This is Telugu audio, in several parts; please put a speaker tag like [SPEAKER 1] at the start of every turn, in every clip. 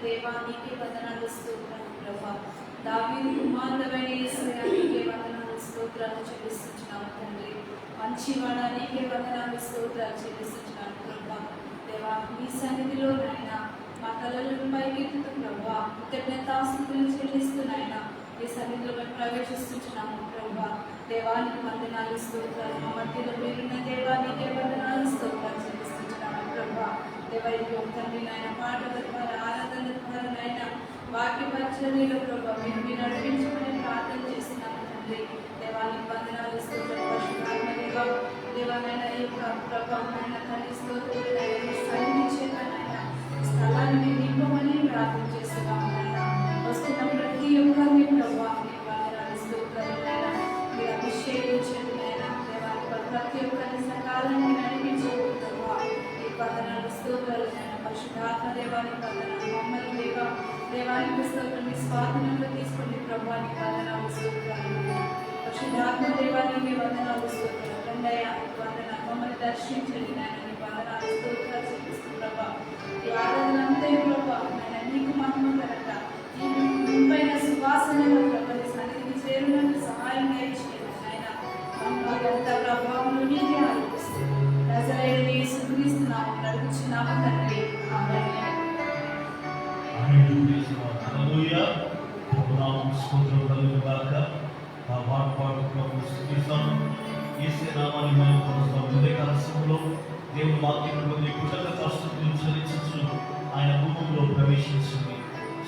[SPEAKER 1] దేవా నీకే వందనాలు స్తోత్రాలు ప్రభా. దావీదు కుమారుడైన యేసయ్యా నీకే వందనాలు స్తోత్రాలు చెల్లిస్తున్నాము తండ్రి. మంచివాడా నీకే వందనాలు స్తోత్రాలు చెల్లిస్తున్నాను ప్రభా. దేవా నీ సన్నిధిలో నాయన మా తలలను పైకెత్తుతూ ప్రభా కృతజ్ఞతాస్తుతులు చెల్లిస్తున్నాయన ఈ సన్నిధిలో మేము ప్రవేశిస్తున్నాము ప్రభా. దేవానికి వందనాలు స్తోత్రాలు. మా మధ్యలో మీరున్న దేవానికే వందనాలు స్తోత్రాలు చెల్లిస్తున్నాము ప్రభా. దేవైకి తండ్రి నాయన పాటల ద్వారా ఆరాధన ద్వారా నాయన వాక్య పరిచర్యలో ప్రభా మీరు నడిపించుకుని ప్రార్థన చేస్తున్నాము తండ్రి. దేవానికి వందనాలు స్తోత్రాలు. దేవాలైన ఈ యొక్క ప్రభావమైన తల్లి స్తోత్రాలు సన్నిధి చేత నాయన స్థలాన్ని నింపమని ప్రార్థన చేస్తున్నాము నాయన. వస్తున్న ప్రతి ఒక్కరిని ప్రభా మీకు వందనాలు స్తోత్రాలు నాయన. మీరు అభిషేకించండి నాయన. దేవానికి ప్రతి ఒక్కరిని సకాలాన్ని నడిపించండి ప్రభా. మీకు వందనాలు స్తోత్రాలు నాయన. పరిశుద్ధాత్మ దేవానికి వందనాలు. మమ్మల్ని దేవానికి స్తోత్రం మీ స్వాధీనంలో తీసుకోండి ప్రభా. నీకు వందనాలు స్తోత్రాలు. పరిశుద్ధాత్మ దేవానికి వందనాలు స్తోత్రాలు. తండ్రయ్య వందనాలు. మమ్మల్ని దర్శించండి నాయన. నీకు వందనాలు స్తోత్రాలు చెల్లిస్తుంది ప్రభా. ఈ ఆరాధన అంతే ప్రభా నాయన నీకు మహిమ కనుక నీపైన సువాసనలో ప్రభా నీ సన్నిధికి చేరునందుకు సహాయం చేయండి నాయన. ఎంత ప్రభావంలో నీకే ఆలోచిస్తుంది నజరేయుడైన యేసుక్రీస్తునామమున నడుచున్నాము తండ్రి. ఆమేన్.
[SPEAKER 2] హల్లెలూయా. ప్రభునామం స్తోత్రం కలుగుగాక. ఆ పాడుకున్న స్తుతిస్తాము. యేసు నామాన్ని మనం కొలుస్తాం. ఉదయకాల సమయంలో దేవుని వాక్యం పొంది కృతజ్ఞతాస్తుతులు చెల్లించుచు ఆయన భూమిలో ప్రవేశించింది.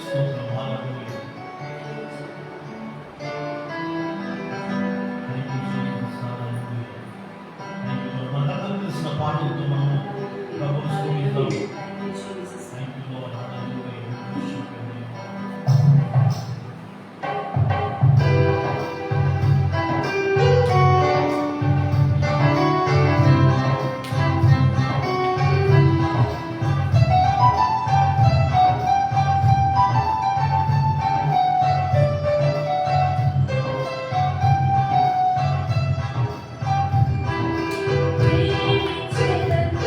[SPEAKER 2] స్తోత్రం. హల్లెలూయా. మనందరం తెలిసిన పాటలతో మనము ప్రభువును స్తుతిద్దాం. Thank you Lord. హల్లెలూయా.
[SPEAKER 1] ప్రేమించెదను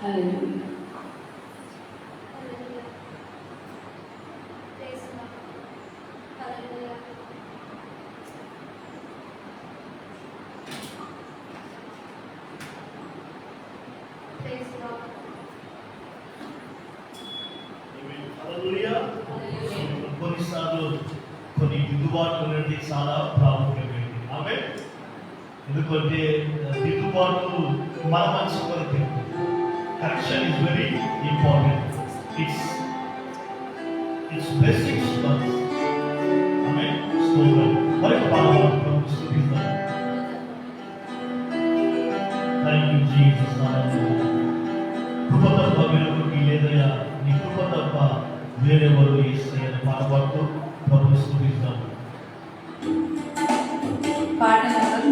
[SPEAKER 1] హల్లెలూయా.
[SPEAKER 2] కొన్నిసార్లు కొన్ని దిద్దుబాట్లు అనేది చాలా ప్రాముఖ్యమైనది. ఆమె ఎందుకంటే దిద్దుబాట్లు మన మంచి కొరకే. Correction is very important. It's basics for ఆమె స్తోత్రం. మరి పాడవాడు స్తుతిస్తాం. Thank you Jesus. కృప తప్ప వెలుగుకి లేదయ్యా, నీ కృప తప్ప వేరెవరు యేసయ్యని పాడబడుతూ ప్రభువుని స్తుతిస్తాం.
[SPEAKER 1] పాట నంబర్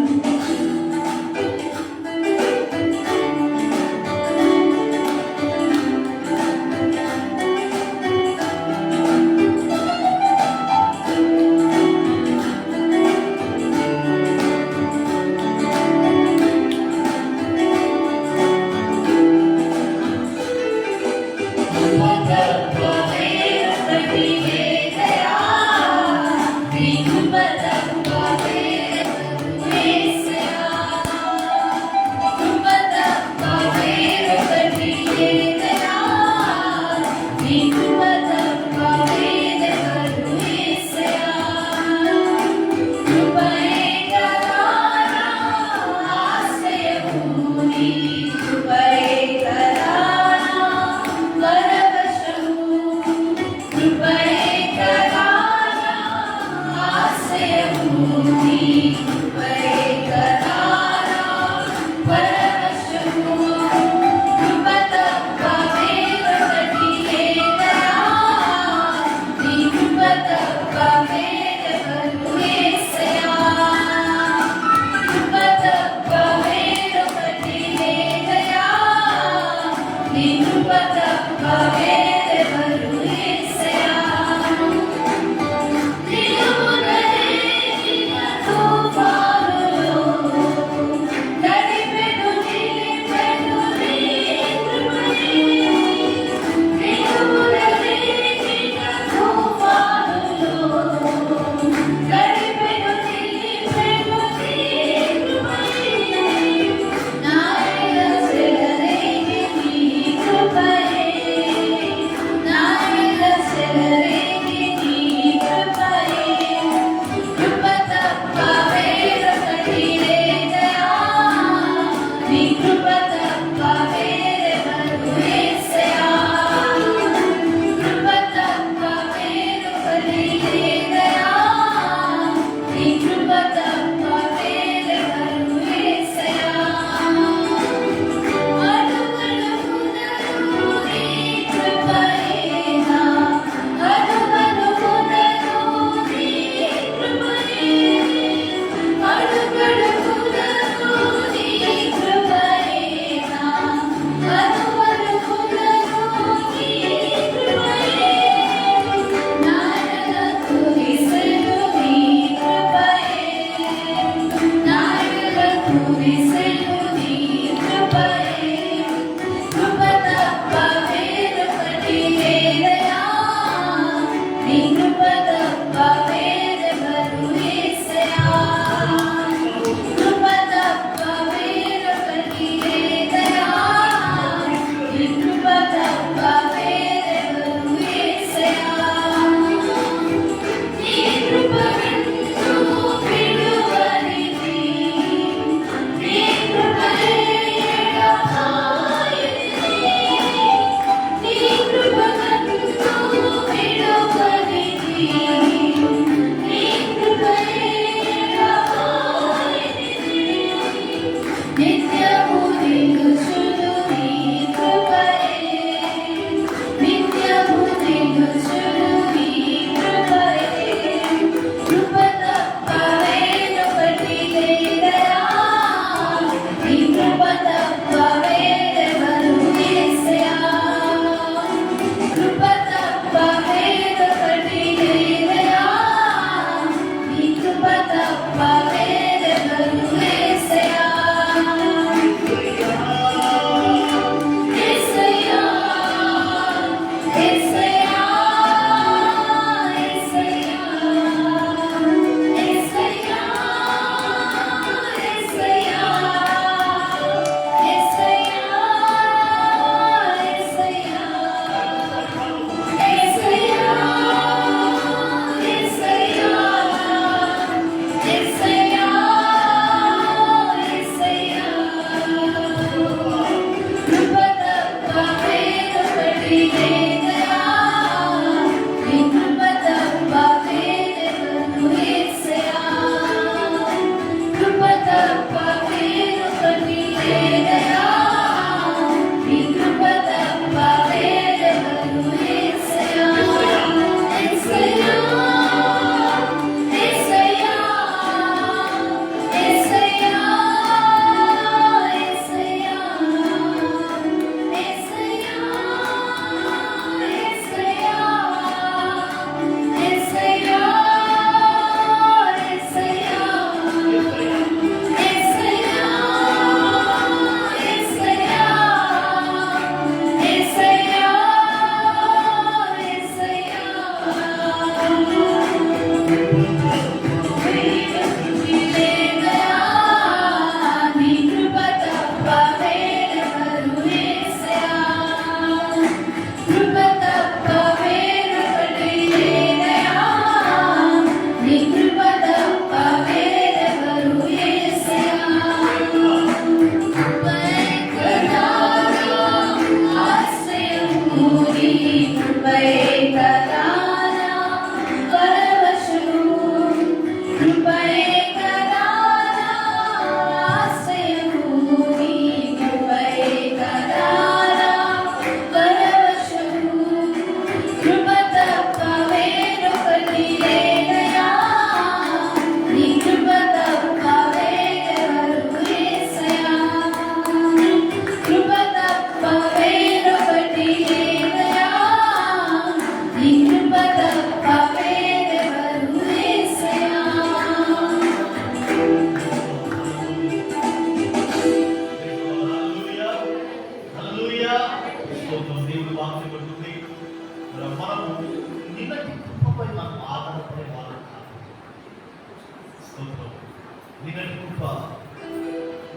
[SPEAKER 2] నిన్నటి కృప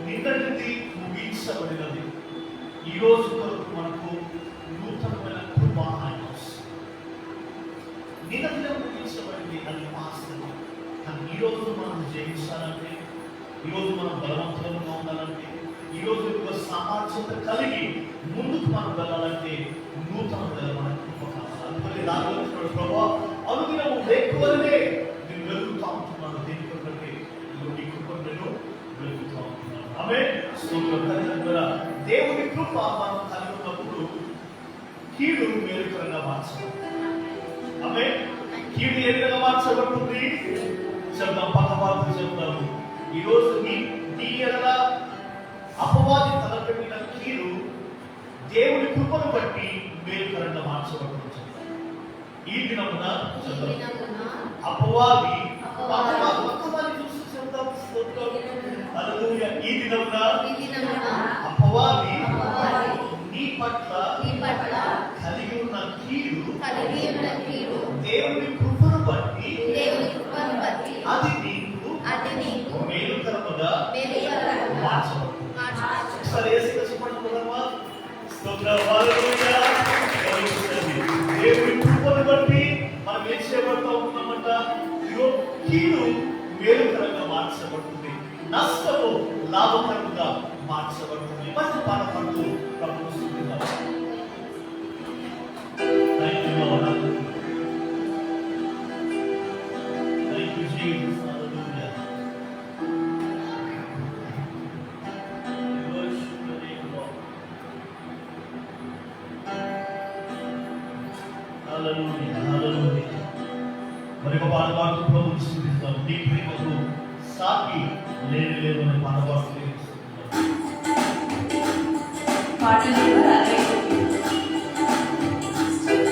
[SPEAKER 2] నిన్నటిది ముగించబడినది. ఈ రోజు వరకు మనకు నూతనమైన కృప ఆయన వస్తుంది. నిన్నటిలో ముగించబడింది అది పాస్తుంది. కానీ ఈ రోజు మనం జయించాలంటే, ఈరోజు మనం బలవంతంగా ఉండాలంటే, ఈరోజు ఒక సామర్థ్యత కలిగి ముందుకు మనం వెళ్ళాలంటే నూతనమైన మన కృప కావాలి. అందుకని దాని ప్రభావ అనుదినము ఎక్కువనే నేను వెలుగుతా ఉంటున్నాను. దేనికంటే నీ కృప నేను వెలుగుతా ఉంటున్నాను. ఆమేన్. దేవుని కృప మనం కలిగి ఉన్నప్పుడు కీడు మేలుకరంగా మార్చబడుతుంది. ఆమేన్. కీడు ఏ విధంగా మార్చబడుతుంది చెప్తాం, పక్కవాళ్ళు చెప్తాము. ఈరోజు నీ ఎడల అపవాది తలపెట్టిన కీడు దేవుని కృపను బట్టి మేలుకరంగా మార్చబడుతుంది. ఈ దినమున అపవాది చూసి చెప్తాం. హల్లెలూయా. ఈ దినమున అపవాది నీ పట్ల కలిగి ఉన్న కీడు దేవుని కృపను బట్టి అది నీకు మేలుకరముగా మార్చబడుతుంది. ఒకసారి యేసు కష్టపడుతున్నామా? స్తోత్రం. హల్లెలూయా. దేవుని కృపను బట్టి మనం ఏం చేయబడుతూ ఉన్నామంట? కీడు మేలుకరంగా మార్చబడుతుంది, నష్టము లాభకరంగా మార్చబడుతుంది. మంచి పాట పడుతూ ప్రభువు స్తుతిద్దాం. Thank you, Lord. Thank you, Jesus. Hallelujah. We worship your name, Lord. Hallelujah. Hallelujah. మరి ఒక పాట పాడుతూ ప్రభువుని స్తుతిద్దాం. నీ ప్రేమకు సాటి లేదు అనే పాట పాడుతూ
[SPEAKER 1] పాటలు
[SPEAKER 3] Thank you.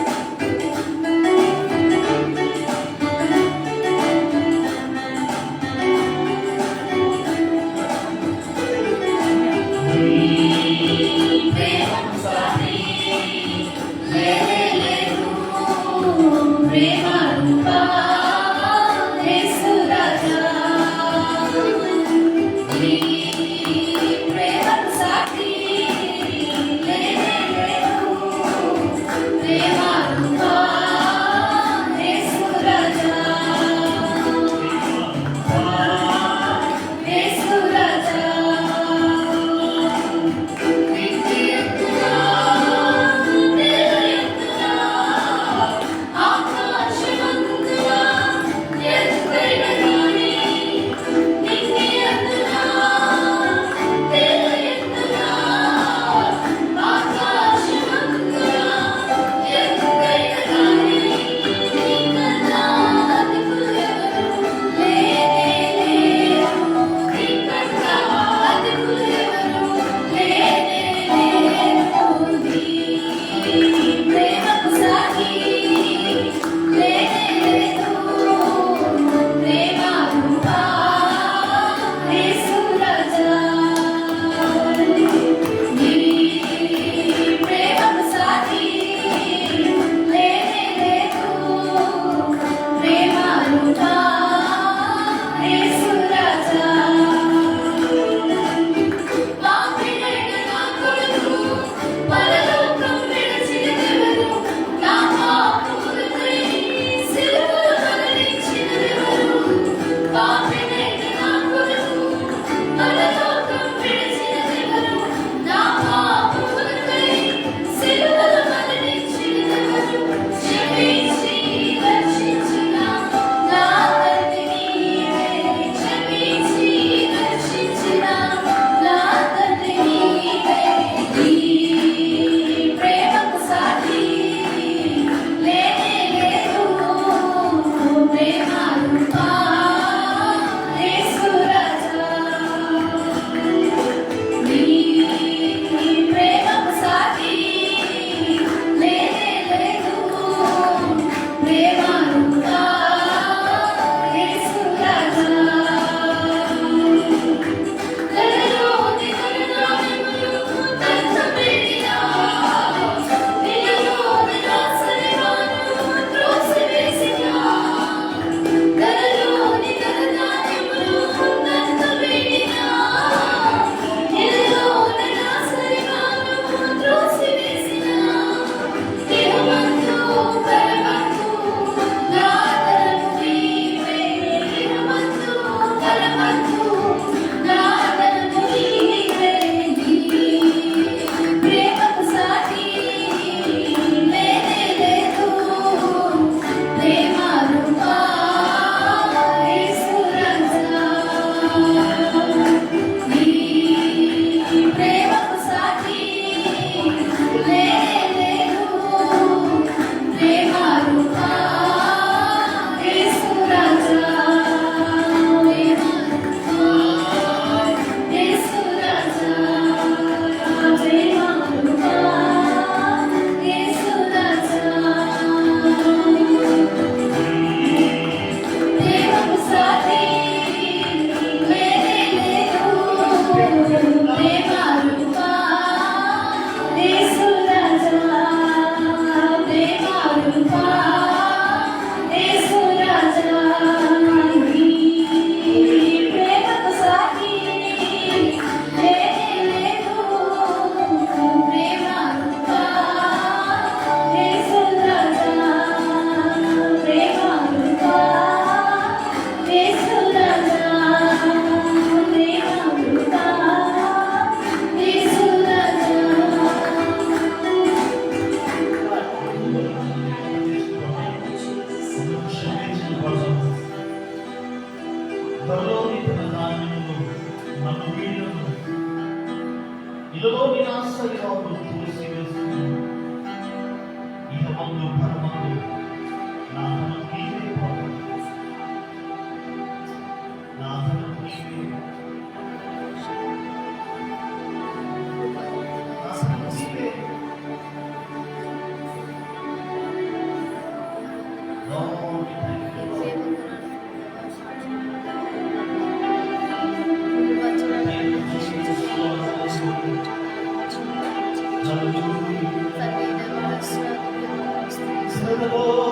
[SPEAKER 3] Hallelujah.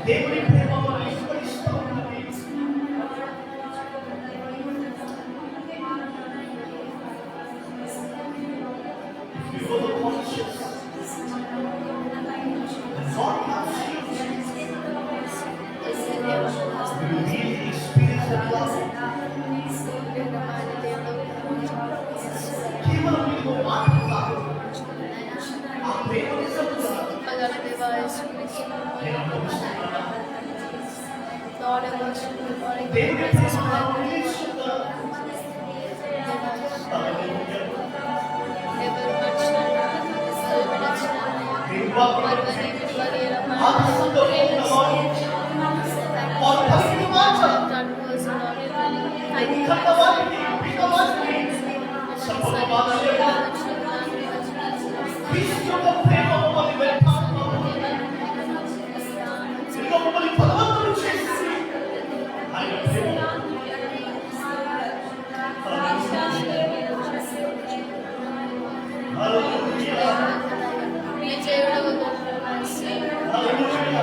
[SPEAKER 2] దేవుని ప్రేమ మనం ఇష్టపడిస్తూ ఉన్నది. If you are conscious that God loves you, you will really experience that love. కేవలం మీకు మాటలు కాదు, ఆ ప్రేమ నిజంగా నేను అనుభవిస్తున్నాను. దేవుని ప్రేమ నాకు తెలుసుగా. హల్లెలూయా. దేవుని వాక్యం ఆత్మతో ఉన్నవాడు వారు పలికిన మాట కన్నవారికి పిల్లవారికి సంపూర్ణమానలేదు. క్రీస్తు యొక్క ప్రేమ మమ్మల్ని వెంటాడుతున్నది. ఇదిగో మమ్మల్ని బలవంతులు చేసింది ఆయన ప్రేమ. హల్లెలూయా. హల్లెలూయా.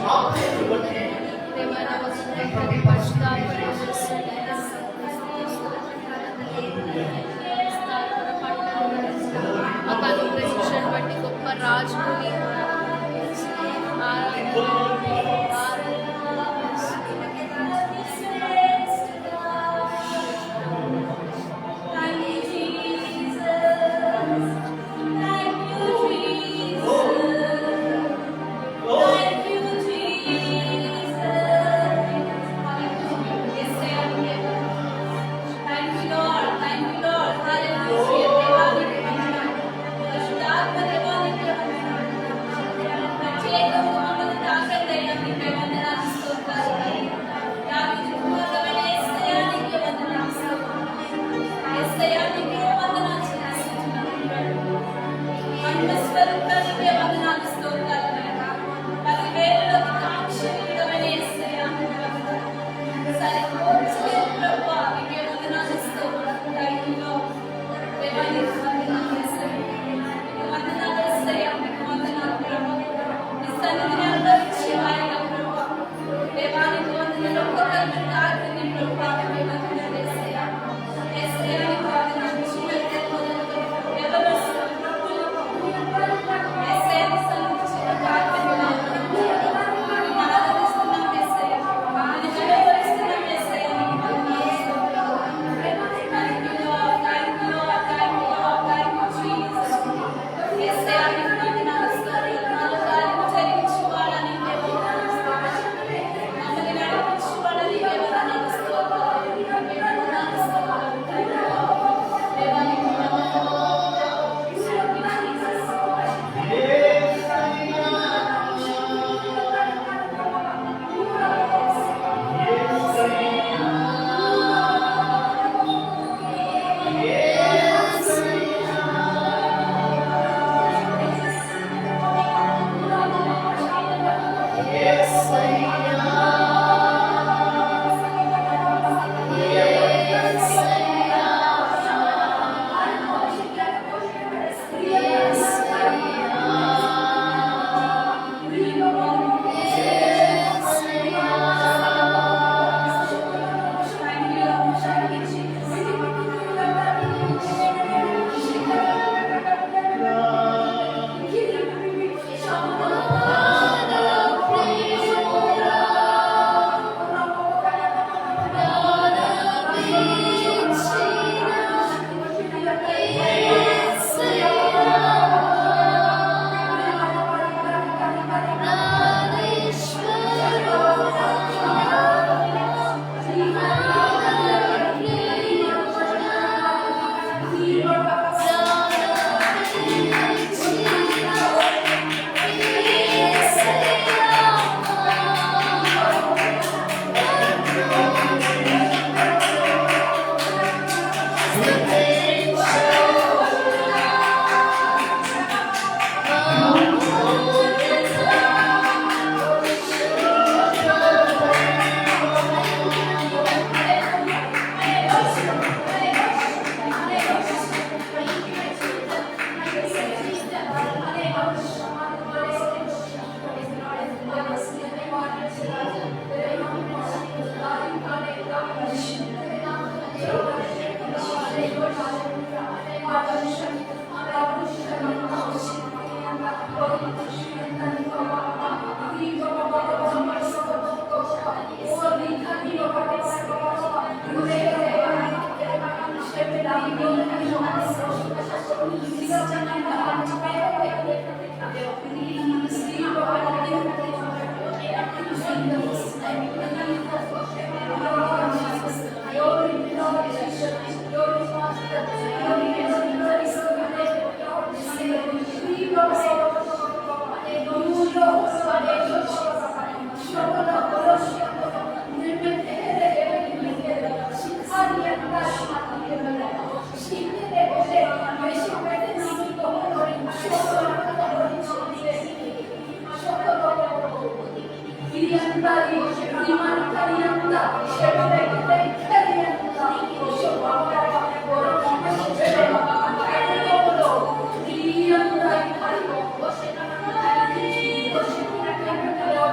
[SPEAKER 2] ఆ పేరు బట్టి
[SPEAKER 3] బట్టి గొప్ప రాజుని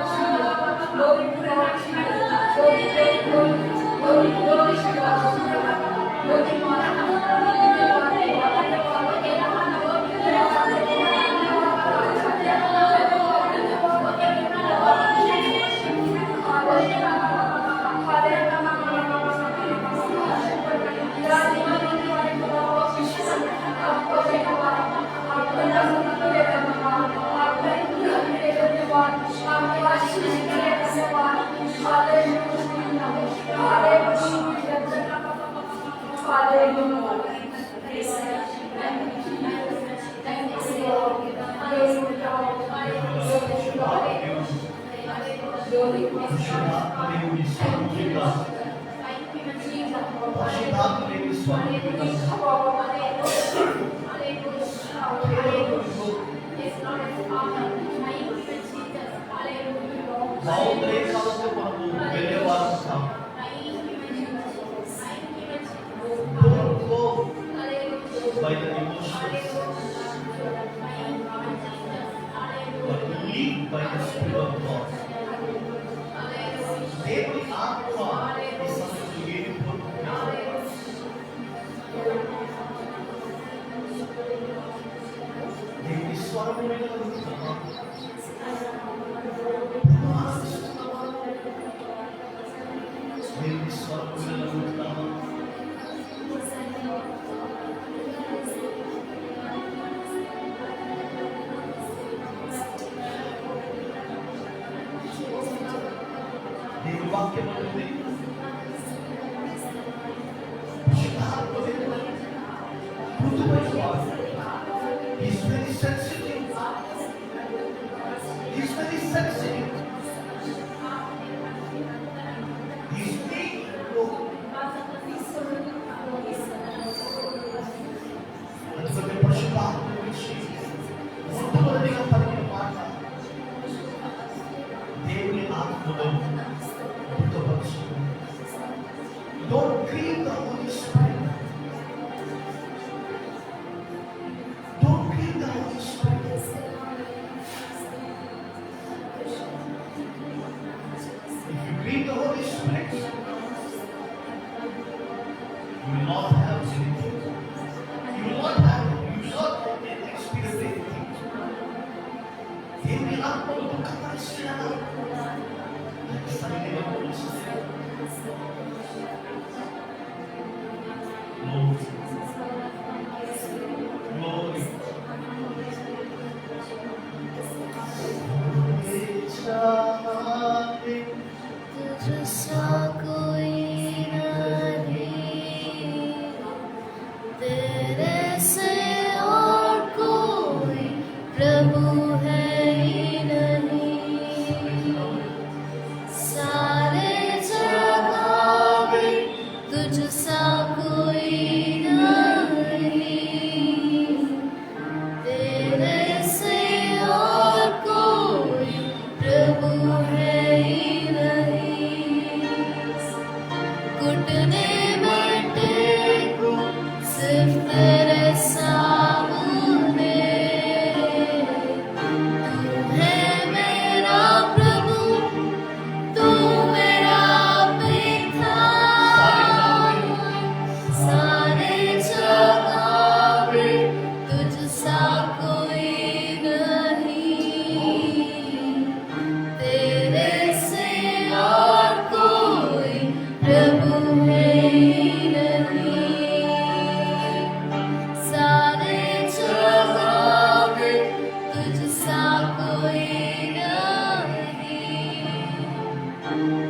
[SPEAKER 1] Thank you.
[SPEAKER 2] పరిశుద్ధాత్మ దేవుని స్వరూపంగా పరిశుద్ధాత్మ దేవుని స్వరూపంగా భావోద్రేకాలతో మనము వెళ్ళేవారు కాము. Don't go by the emotions, but lead by the Spirit of God. దేవుని ఆత్మ ఈ సమయంలో ఏర్పడుతుంది. దేవుని స్వరము వినగలుగుతున్నామా? దేవుని స్వరము వినగలుగుతున్నామా? దేవుని వాక్యం అంటుంది పరిశుద్ధాత్మ దేవుడు మృదువైన వాడు. He's very sensitive. He's very sensitive. He's weak. అందుకని పరిశుద్ధాత్మ గురించి మొట్టమొదటిగా పలికిన మాట దేవుని ఆత్మలో మృతపరచు. Don't grieve the Holy Spirit. Don't grieve the Holy Spirit. If you grieve the Holy Spirit, you will not have anything. You will not experience anything. దేవుని ఆత్మను దుఃఖపరిచినలా సరిగ్గా పోల్చితే Glory.
[SPEAKER 3] तुझसा कोई नहीं, तेरे से और कोई प्रभु है ही नहीं। सारे जगह में तुझसा कोई नहीं, तेरे से और कोई प्रभु है ही नहीं। घुटने में टेको सिर्फ तेरे सामने, तू है मेरा प्रभु, तू मेरा पिता। सारे जगह में तुझसा कोई नहीं, तेरे से और कोई प्रभु है ही नहीं। सारे जगह में तुझसा कोई नहीं,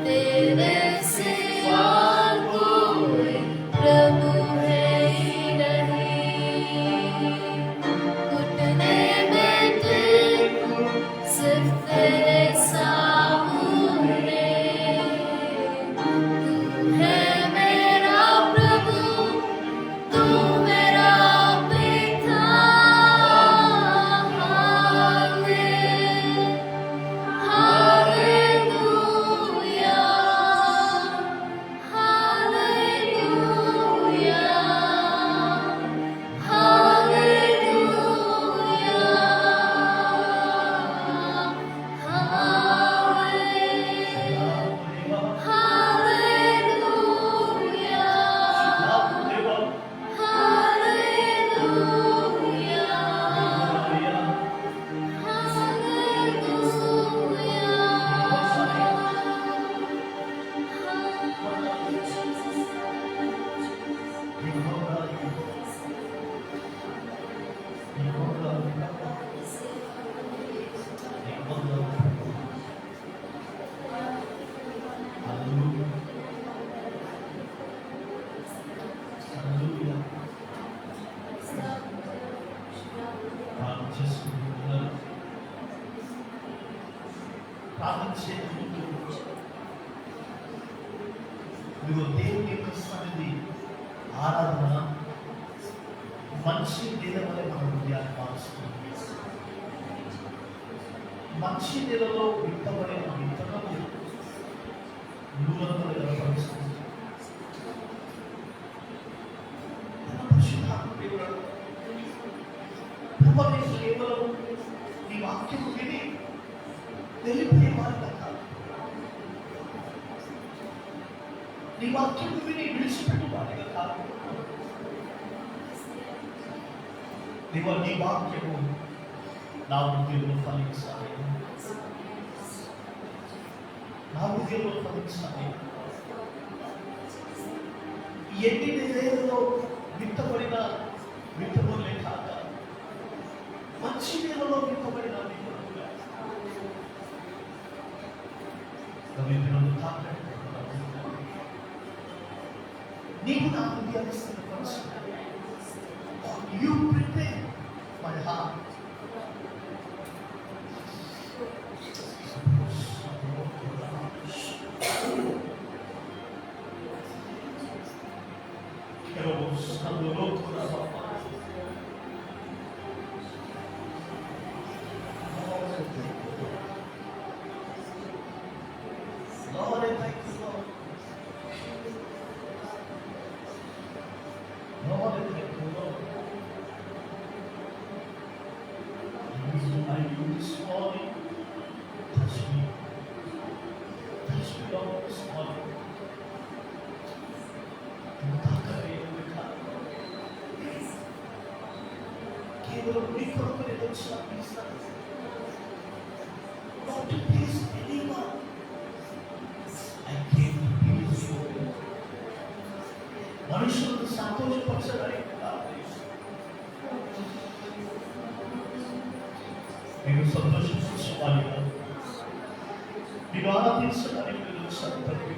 [SPEAKER 3] तेरे से और कोई प्रभु है ही नहीं। घुटने में टेको सिर्फ तेरे सामने, तू है मेरा प्रभु, तू मेरा पिता। हालेलुया, हालेलुया,
[SPEAKER 2] ప్రార్థన చేయడం ఇదిగో దేవుని యొక్క సన్నిధి ఆరాధన మంచి నేల వలె మన హృదయాన్ని మారుస్తుంది. మంచి నేలలో విత్తబడిన విత్తనము నూనెలో నిలబడుతుంది. కేవలం నీ వాక్యము విని వెళ్ళిపోయే వారిగా కాదు, నీ వాక్యము విని విడిచిపెట్టు వారిగా కాదు. నీ వాక్యము నా హృదయంలో ఫలించాలి, నా హృదయంలో ఫలించాలి. ఎన్ని నేలలో విత్తబడిన విత్తబడులే కాక మంచి నేలలో విత్తబడిన విత్తబడులే నీవు నా హృదయాన్ని స్థిరపరచు. You prepare my heart. Lord, I thank you, Lord. Lord, I thank you, Lord. I do this morning. Touch me. Touch me, Lord, this morning. కేవలం నీ కొరకు నేను వచ్చిన పిలుస్తాను. Not to please anyone. I came to please you. మనుషులను సంతోషపరచడానికి కాదు, నేను సంతోషించాలి, నేను ఆరాధించడానికి నేను వచ్చాను. తండ్రి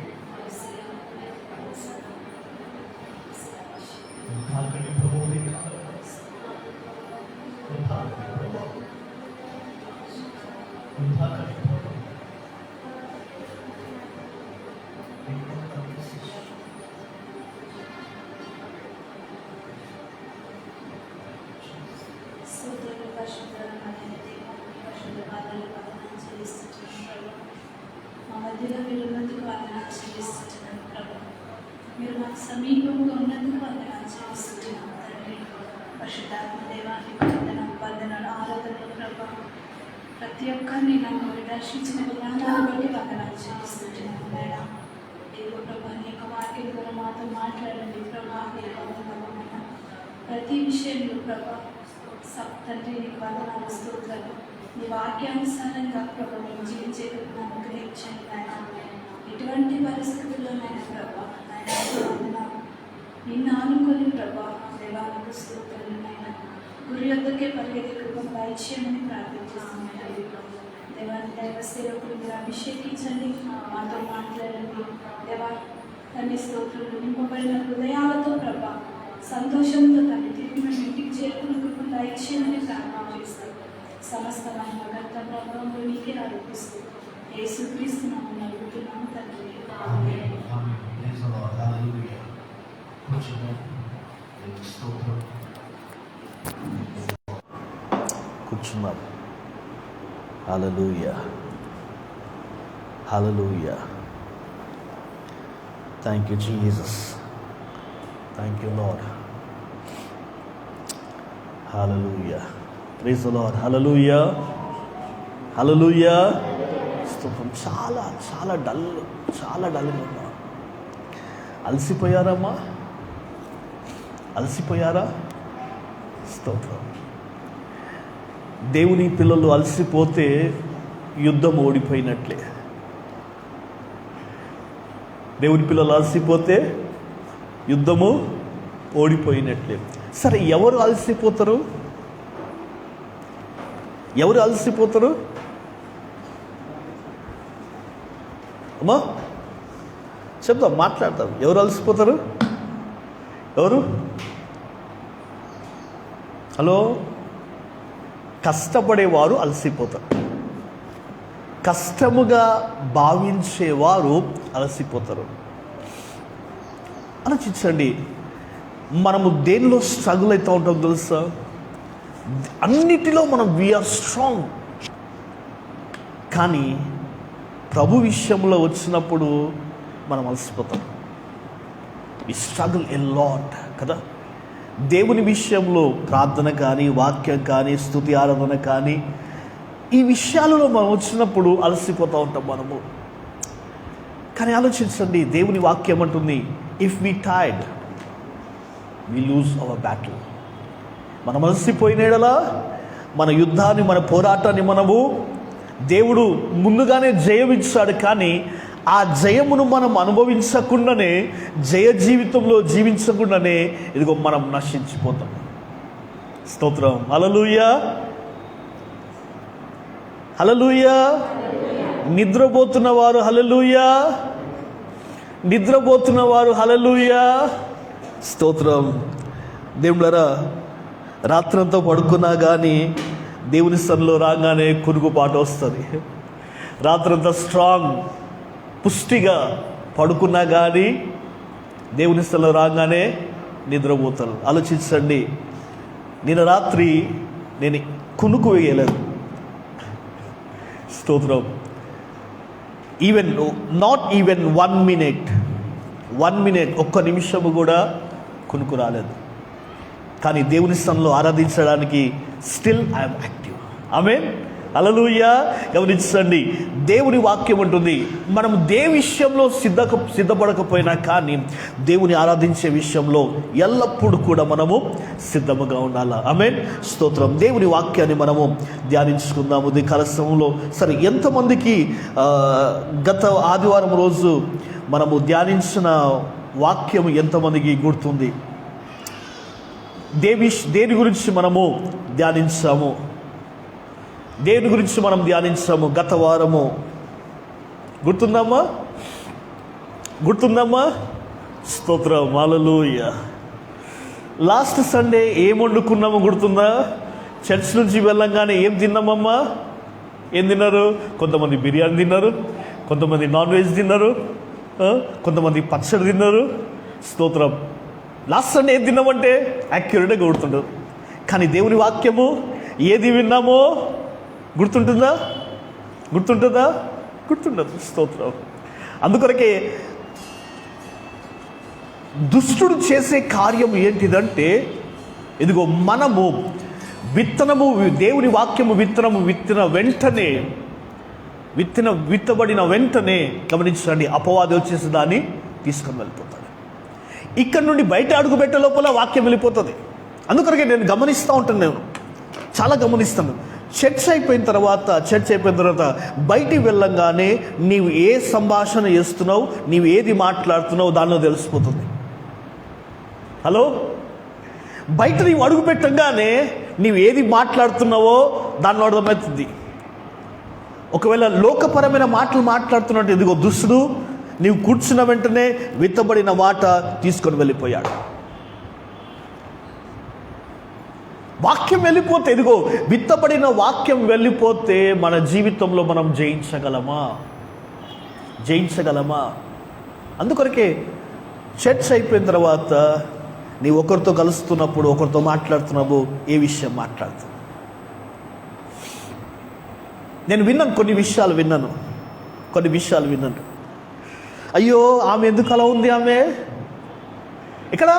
[SPEAKER 2] కాకని ప్రభువుని కాదు,
[SPEAKER 1] మా మధ్యలో మీరు ఉన్నందుకు వందనాలు చెల్లిస్తున్నాను ప్రభు. మీరు మాకు సమీపంగా ఉన్నందుకు వందనాలు చెల్లిస్తున్నాను తండ్రి. పరిశుద్ధాత్మ దేవానికి వందనాలు ఆరాధనలు ప్రభు. ప్రతి ఒక్కరిని నన్ను దర్శించిన విధానాన్ని బట్టి వందనాలు చెల్లిస్తున్నాను మేడం. ఏదో ప్రభు నీ యొక్క వాక్యం ద్వారా మాతో మాట్లాడండి ప్రభా. ప్రతి విషయంలో ప్రభా తండ్రి నీకు వందనాలు స్తోత్రాలు. నీ వాక్యానుసారంగా ప్రభు మేము జీవించే నన్ను గ్రహించండి ఆయన. ఎటువంటి పరిస్థితుల్లోనైనా ప్రభా ఆయన నిన్ను ఆనుకొని ప్రభా దేవాలకు స్తోత్రాలు నాయన. గురి యొద్దకే పరిగెత్తి కృపను దయచేయమని ప్రార్థిస్తున్నాను. దేవాన్ని దైవ సేవకులు మీరు అభిషేకించండి, మాతో మాట్లాడండి దేవా. తండ్రి స్తోత్రులు నింపబడిన హృదయాలతో ప్రభా సంతోషంతో తండ్రి తిరిగి మేము ఇంటికి చేరుకుని కృపను దయచేయమని ప్రార్థన చేస్తాం. సమస్త మహిమ ఘనత ప్రభావంలో నీకే ఆరోపిస్తూ యేసుక్రీస్తు నామమున అడుగుతున్నాము తండ్రి. ఆమేన్.
[SPEAKER 2] కూర్చున్నాం. Hallelujah, hallelujah. Thank you Jesus, thank you Lord. Hallelujah, praise the Lord. Hallelujah, hallelujah. స్తోత్రం. చాలా డల్గా ఉన్నా. అలసిపోయారమ్మా, అలసిపోయారా? స్తోత్రం. దేవుని పిల్లలు అలసిపోతే యుద్ధం ఓడిపోయినట్లే. దేవుని పిల్లలు అలసిపోతే యుద్ధము ఓడిపోయినట్లే. సరే, ఎవరు అలసిపోతారు? ఎవరు అలసిపోతారు అమ్మా? చెప్తాం, మాట్లాడతాం. ఎవరు అలసిపోతారు? ఎవరు? హలో, కష్టపడేవారు అలసిపోతారు. కష్టముగా భావించేవారు అలసిపోతారు. ఆలోచించండి, మనము దేనిలో స్ట్రగుల్ అవుతూ ఉంటాం తెలుసా? అన్నిటిలో మనం వీఆర్ స్ట్రాంగ్, కానీ ప్రభు విషయంలో వచ్చినప్పుడు మనం అలసిపోతాం. వి స్ట్రగుల్ ఎ లాట్ కదా. దేవుని విషయంలో ప్రార్థన కానీ, వాక్యం కానీ, స్తుతి ఆరాధన కానీ, ఈ విషయాలలో మనం వచ్చినప్పుడు అలసిపోతూ ఉంటాం మనము. కానీ ఆలోచించండి, దేవుని వాక్యం అంటుంది, if we tired we lose our battle. మనం అలసిపోయినలా మన యుద్ధాన్ని, మన పోరాటాన్ని మనము దేవుడు ముందుగానే జయమిచ్చాడు. కానీ ఆ జయమును మనం అనుభవించకుండానే, జయ జీవితంలో జీవించకుండానే ఇదిగో మనం నశించిపోతాం. స్తోత్రం. హల్లెలూయా, హల్లెలూయా. నిద్రపోతున్న వారు హల్లెలూయా, నిద్రపోతున్న వారు హల్లెలూయా. స్తోత్రం. దేవుళ్ళారా, రాత్రంతా పడుకున్నా కానీ దేవుని సన్నిధిలో రాగానే కునుకుపాటు వస్తుంది. రాత్రంతా స్ట్రాంగ్, పుష్టిగా పడుకున్నా కానీ దేవుని సన్నిధిలో రాగానే నిద్రపోతారు. ఆలోచించండి, నిన్న రాత్రి నేను కునుకు వేయలేదు. స్తోత్రం. నాట్ ఈవెన్ 1 minute, ఒక్క నిమిషము కూడా కునుకు రాలేదు. కానీ దేవుని సన్నిధిలో ఆరాధించడానికి స్టిల్ ఐఎమ్ యాక్టివ్. ఆమేన్, హల్లెలూయా. గమనించండి, దేవుని వాక్యం ఉంటుంది, మనం దేని విషయంలో సిద్ధపడకపోయినా కానీ దేవుని ఆరాధించే విషయంలో ఎల్లప్పుడూ కూడా మనము సిద్ధముగా ఉండాలి. ఆమేన్, స్తోత్రం. దేవుని వాక్యాన్ని మనము ధ్యానించుకుందాము ఈ కాలక్రమంలో. సరే, ఎంతమందికి గత ఆదివారం రోజు మనము ధ్యానించిన వాక్యం ఎంతమందికి గుర్తుంది? దేని గురించి మనము ధ్యానించాము? దేని గురించి మనం ధ్యానించాము గత వారము? గుర్తుందమ్మా? స్తోత్రం, హల్లెలూయా. లాస్ట్ సండే ఏం వండుకున్నామో గుర్తుందా? చర్చ్ నుంచి వెళ్ళంగానే ఏం తిన్నామమ్మా? ఏం తిన్నారు? కొంతమంది బిర్యానీ తిన్నారు, కొంతమంది నాన్ వెజ్ తిన్నారు, కొంతమంది పచ్చడి తిన్నారు. స్తోత్రం. లాస్ట్ సండే ఏం తిన్నామంటే యాక్యురేట్గా గుర్తుండదు. కానీ దేవుని వాక్యము ఏది విన్నామో గుర్తుంటుందా? గుర్తుండదు. స్తోత్రం. అందుకొరకే దుష్టుడు చేసే కార్యం ఏంటిదంటే, ఇదిగో మనము దేవుని వాక్యము విత్తబడిన వెంటనే గమనించండి, అపవాది వచ్చేసి దాన్ని తీసుకొని వెళ్ళిపోతాడు. ఇక్కడ నుండి బయట అడుగు పెట్టే లోపల వాక్యం వెళ్ళిపోతుంది. అందుకొరకే నేను గమనిస్తూ ఉంటాను, నేను చాలా గమనిస్తాను. చర్చ్ అయిపోయిన తర్వాత బయటికి వెళ్ళంగానే నీవు ఏ సంభాషణ చేస్తున్నావు, నీవు ఏది మాట్లాడుతున్నావు దానిలో తెలిసిపోతుంది. హలో, బయట నీవు అడుగు పెట్టంగానే నీవు ఏది మాట్లాడుతున్నావో దానిలో అర్థమవుతుంది. ఒకవేళ లోకపరమైన మాటలు మాట్లాడుతున్నట్టు, ఇదిగో దుష్టుడు నీవు కూర్చున్న వెంటనే విత్తబడిన మాట తీసుకొని వెళ్ళిపోయాడు. వాక్యం వెళ్ళిపోతే, ఇదిగో విత్తబడిన వాక్యం వెళ్ళిపోతే మన జీవితంలో మనం జయించగలమా? అందుకొరకే చర్చ్ అయిపోయిన తర్వాత నీవు ఒకరితో కలుస్తున్నప్పుడు, ఒకరితో మాట్లాడుతున్నప్పుడు ఏ విషయం మాట్లాడుతావు? నేను విన్నాను, కొన్ని విషయాలు విన్నాను. అయ్యో, ఆమె ఎందుకు అలా ఉంది? ఆమె ఇక్కడ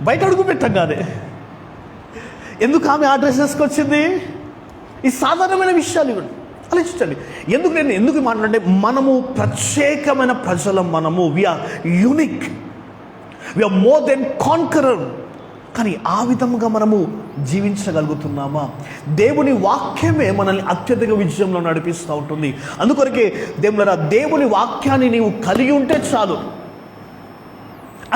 [SPEAKER 2] బయట అడుగు పెట్టంగానే ఎందుకు ఆమె ఆ డ్రెస్ వేసుకొచ్చింది? ఈ సాధారణమైన విషయాలు ఇవ్వండి. ఆలోచించండి. ఎందుకు మాట్లాడంటే, మనము ప్రత్యేకమైన ప్రజలం, మనము we are unique, we are more than conqueror. కానీ ఆ విధముగా మనము జీవించగలుగుతున్నామా? దేవుని వాక్యమే మనల్ని అత్యధిక విజయంలో నడిపిస్తూ ఉంటుంది. అందుకొరకే దేవుని వాక్యాన్ని నీవు కలిగి ఉంటే చాలు.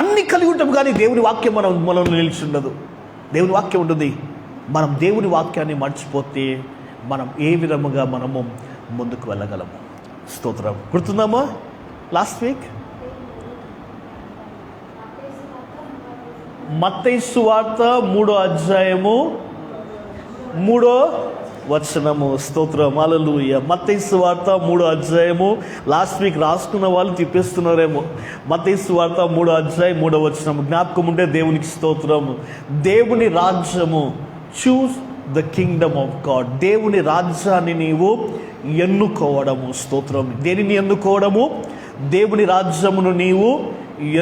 [SPEAKER 2] అన్ని కలిగి ఉంటాం, కానీ దేవుని వాక్యం మనల్ని నిలిచిండదు. దేవుని వాక్యం ఉంటుంది, మనం దేవుని వాక్యాన్ని మర్చిపోతే మనం ఏ విధముగా మనము ముందుకు వెళ్ళగలము? స్తోత్రం. గుర్తుందమ్మా? లాస్ట్ వీక్ మత్తయి సువార్త 3వ అధ్యాయము 3వ వచనము. స్తోత్రం, హల్లెలూయా. మత్తయి సువార్త 3వ అధ్యాయము. లాస్ట్ వీక్ రాసుకున్న వాళ్ళు తిప్పేస్తున్నారేమో. మత్తయి సువార్త 3వ అధ్యాయం 3వ వచనము. జ్ఞాపకం ఉంటే దేవునికి స్తోత్రము. దేవుని రాజ్యము, choose the kingdom of God. దేవుని రాజ్యాన్ని నీవు ఎన్నుకోవడము. స్తోత్రం. దేనిని ఎన్నుకోవడము? దేవుని రాజ్యమును నీవు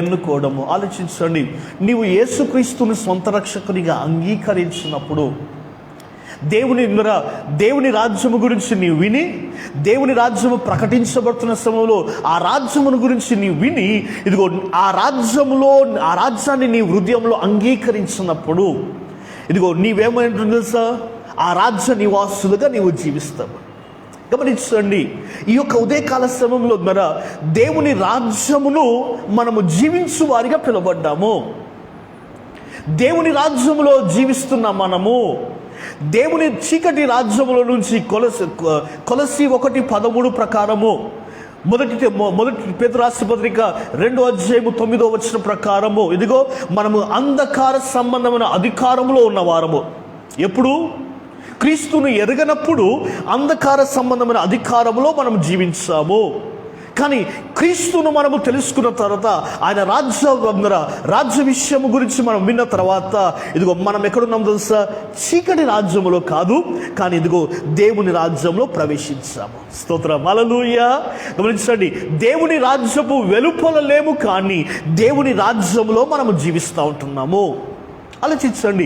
[SPEAKER 2] ఎన్నుకోవడము. ఆలోచించండి, నీవు యేసుక్రీస్తుని సొంత రక్షకునిగా అంగీకరించినప్పుడు దేవుని రాజ్యము గురించి నీవు విని, దేవుని రాజ్యము ప్రకటించబడుతున్న సమయంలో ఆ రాజ్యమును గురించి నీవు విని, ఇదిగో ఆ రాజ్యాన్ని నీ హృదయంలో అంగీకరించినప్పుడు ఇదిగో నీవేమైంటుందో తెలుసా? ఆ రాజ్య నివాసులుగా నీవు జీవిస్తావు. గమనించండి, ఈ యొక్క ఉదయకాల సమయంలో దేవుని రాజ్యమును మనము జీవించు వారిగా పిలువబడ్డాము. దేవుని రాజ్యములో జీవిస్తున్న మనము దేవుని చీకటి రాజ్యముల నుంచి కొలసి 1:13 ప్రకారము, మొదటి పేతురు రాసిన పత్రిక 2వ అధ్యాయము 9వ వచనం ప్రకారము ఇదిగో మనము అంధకార సంబంధమైన అధికారంలో ఉన్నవారము. ఎప్పుడు? క్రీస్తును ఎరగనప్పుడు అంధకార సంబంధమైన అధికారంలో మనం జీవించాము. కానీ క్రీస్తును మనము తెలుసుకున్న తర్వాత, ఆయన రాజ్య విషయము గురించి మనం విన్న తర్వాత ఇదిగో మనం ఎక్కడున్నాం తెలుసా? చీకటి రాజ్యములో కాదు, కానీ ఇదిగో దేవుని రాజ్యంలో ప్రవేశించాము. స్తోత్రం, హల్లెలూయా. గమనించండి, దేవుని రాజ్యపు వెలుపల లేము, కానీ దేవుని రాజ్యంలో మనము జీవిస్తూ ఉంటున్నాము. ఆలోచించండి,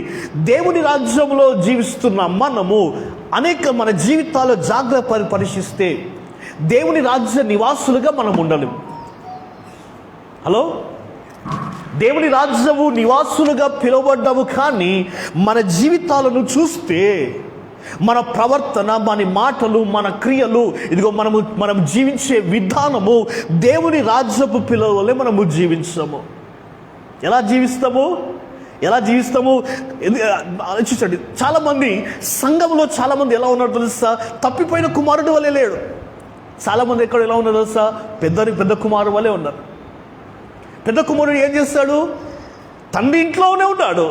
[SPEAKER 2] దేవుని రాజ్యంలో జీవిస్తున్న మనము మన జీవితాల్లో జాగ్రత్త పరిశీలిస్తే దేవుని రాజ్య నివాసులుగా మనం ఉండలేము. హలో, దేవుని రాజ్యము నివాసులుగా పిలువబడ్డాము, కానీ మన జీవితాలను చూస్తే మన ప్రవర్తన, మన మాటలు, మన క్రియలు, ఇదిగో మనం జీవించే విధానము దేవుని రాజ్యపు పిలువలే మనము జీవించము. ఎలా జీవిస్తాము? ఆలోచించండి. చాలామంది సంఘంలో చాలామంది ఎలా ఉన్నారు తెలుసా? తప్పిపోయిన కుమారుడు వలె లేడు. చాలామంది ఎక్కడ ఎలా ఉన్నారు తెలుసా? పెద్ద కుమారుడు వలె ఉన్నారు. పెద్ద కుమారుడు ఏం చేస్తాడు? తండ్రి ఇంట్లోనే ఉన్నాడు.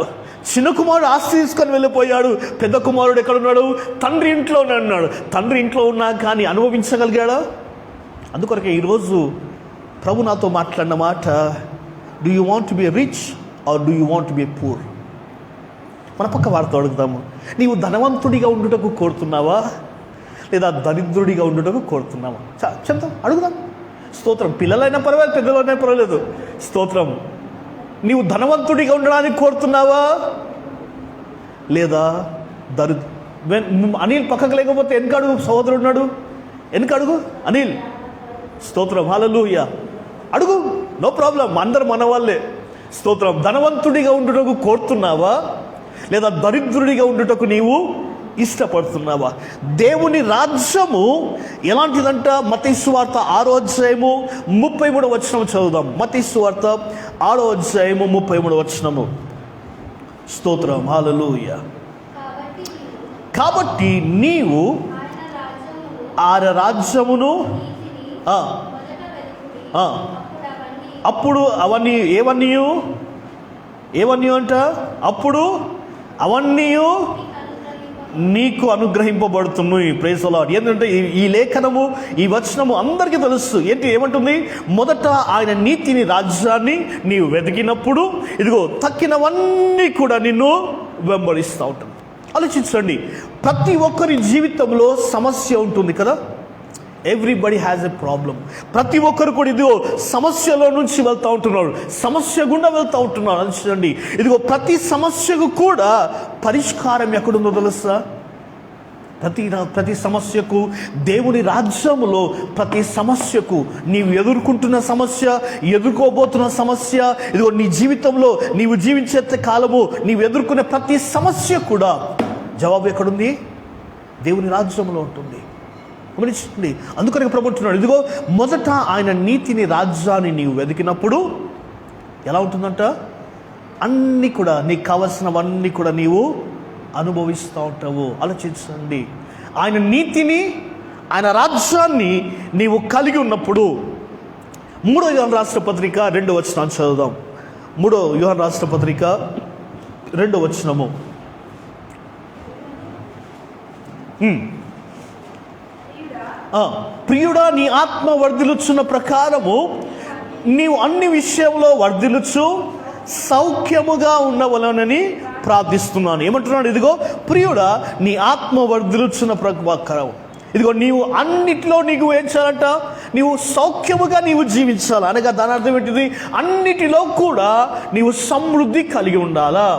[SPEAKER 2] చిన్న కుమారుడు ఆస్తి తీసుకొని వెళ్ళిపోయాడు. పెద్ద కుమారుడు ఎక్కడున్నాడు? తండ్రి ఇంట్లోనే ఉన్నాడు. తండ్రి ఇంట్లో ఉన్నా కానీ అనుభవించగలిగాడా? అందుకొరకే ఈరోజు ప్రభు నాతో మాట్లాడిన మాట, do you want to be rich or do you want to be poor? మన పక్క వారితో అడుగుతాము, నీవు ధనవంతుడిగా ఉండుటకు కోరుతున్నావా, లేదా దరిద్రుడిగా ఉండుటకు కోరుతున్నావా? చెప్తాం, అడుగుదాం. స్తోత్రం. పిల్లలైనా పర్వాలేదు, పెద్దలైనా పర్వాలేదు. స్తోత్రం. నీవు ధనవంతుడిగా ఉండడానికి కోరుతున్నావా, లేదా అనిల్ పక్కకు లేకపోతే వెనకడుగు, సహోదరుడు ఉన్నాడు, వెనకడుగు అనిల్. స్తోత్రం, హల్లెలూయా. అడుగు, నో ప్రాబ్లం, అందరు మన వాళ్ళే. స్తోత్రం. ధనవంతుడిగా ఉండుటకు కోరుతున్నావా, లేదా దరిద్రుడిగా ఉండుటకు నీవు ఇష్టపడుతున్నావా? దేవుని రాజ్యము ఎలాంటిదంట? మత్తయి సువార్త 6వ అధ్యాయము 33వ వచనం చదువుదాం. మత్తయి సువార్త 6వ అధ్యాయము 33వ వచనము. స్తోత్రం, హల్లెలూయా. కాబట్టి నీవు ఆయన రాజ్యమును అప్పుడు అవన్నీ ఏవన్నీ అంట? అప్పుడు అవన్నీ నీకు అనుగ్రహింపబడుతున్నాయి. Praise the lord. ఏంటంటే ఈ లేఖనము, ఈ వచనము అందరికీ తెలుసు. ఏమంటుంది? మొదట ఆయన నీతిని, రాజ్యాన్ని నీవు వెతికినప్పుడు ఇదిగో తక్కినవన్నీ కూడా నిన్ను వెంబడిస్తూ ఉంటుంది. ఆలోచించండి, ప్రతి ఒక్కరి జీవితంలో సమస్య ఉంటుంది కదా. Everybody has a problem. ప్రతి ఒక్కరు కూడా ఇదిగో సమస్యలో నుంచి వెళ్తూ ఉంటున్నారు, సమస్య గుండా వెళ్తూ ఉంటున్నారు. ఆలోచించండి, ఇదిగో ప్రతి సమస్యకు కూడా పరిష్కారం ఎక్కడుందో తెలుసా? ప్రతి సమస్యకు దేవుని రాజ్యములో, ప్రతి సమస్యకు, నీవు ఎదుర్కొంటున్న సమస్య, ఎదుర్కోబోతున్న సమస్య, ఇదిగో నీ జీవితంలో నీవు జీవించే కాలము నీవు ఎదుర్కొనే ప్రతి సమస్య కూడా జవాబు ఎక్కడుంది? దేవుని రాజ్యంలో ఉంటుంది. గమనించండి, అందుకని ప్రభుత్వం ఇదిగో మొదట ఆయన నీతిని, రాజ్యాన్ని నీవు వెతికినప్పుడు ఎలా ఉంటుందంట? అన్నీ కూడా నీకు కావలసినవన్నీ కూడా నీవు అనుభవిస్తూ ఉంటావు. ఆలోచించండి, ఆయన నీతిని, ఆయన రాజ్యాన్ని నీవు కలిగి ఉన్నప్పుడు 3వ యోహాను రాసిన పత్రిక 2వ వచనం చదువుదాం. 3వ యోహాను రాసిన పత్రిక 2వ వచనము. ప్రియుడా, నీ ఆత్మ వర్ధిల్లుచున్న ప్రకారము నీవు అన్ని విషయంలో వర్ధిల్లుచు సౌఖ్యముగా ఉండవలనని ప్రార్థిస్తున్నాను. ఏమంటున్నాడు? ఇదిగో ప్రియుడా, నీ ఆత్మ వర్ధిల్లుచున్న ప్రకారం, ఇదిగో నీవు అన్నిట్లో నీకు ఏం చేయాలంట? నీవు సౌఖ్యముగా నీవు జీవించాలి. అనగా దాని అర్థం ఏంటిది? అన్నిటిలో కూడా నీవు సమృద్ధి కలిగి ఉండాలా.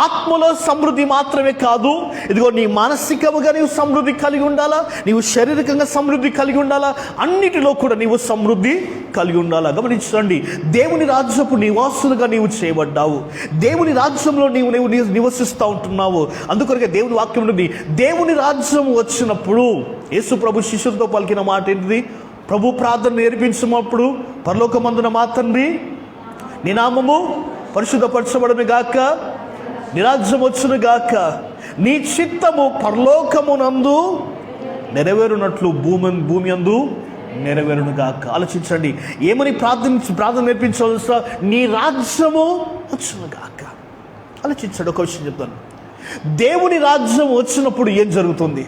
[SPEAKER 2] ఆత్మలో సమృద్ధి మాత్రమే కాదు, ఇదిగో నీ మానసికముగా నీవు సమృద్ధి కలిగి ఉండాలా, నీవు శారీరకంగా సమృద్ధి కలిగి ఉండాలా, అన్నిటిలో కూడా నీవు సమృద్ధి కలిగి ఉండాలా. గమనించండి, దేవుని రాజ్యపు నివాసులుగా నీవు చేయబడ్డావు. దేవుని రాజ్యంలో నీవు నివసిస్తూ ఉంటున్నావు. అందుకొరకే దేవుని వాక్యం ఉంది, దేవుని రాజ్యం వచ్చినప్పుడు యేసు ప్రభు శిష్యులతో పలికిన మాట ఏంటిది? ప్రభు ప్రార్థన నేర్పించినప్పుడు పరలోకమందున మా తండ్రి నీ నామము పరిశుద్ధపరచబడును గాక, నీ రాజ్యం వచ్చును గాక, నీ చిత్తము పరలోకమునందు నెరవేరునట్లు భూమి అందు నెరవేరును గాక. ఆలోచించండి, ఏమని ప్రార్థన నేర్పించవలసిన? నీ రాజ్యము వచ్చును గాక. ఆలోచించండి, ఒక విషయం చెప్తాను. దేవుని రాజ్యం వచ్చినప్పుడు ఏం జరుగుతుంది?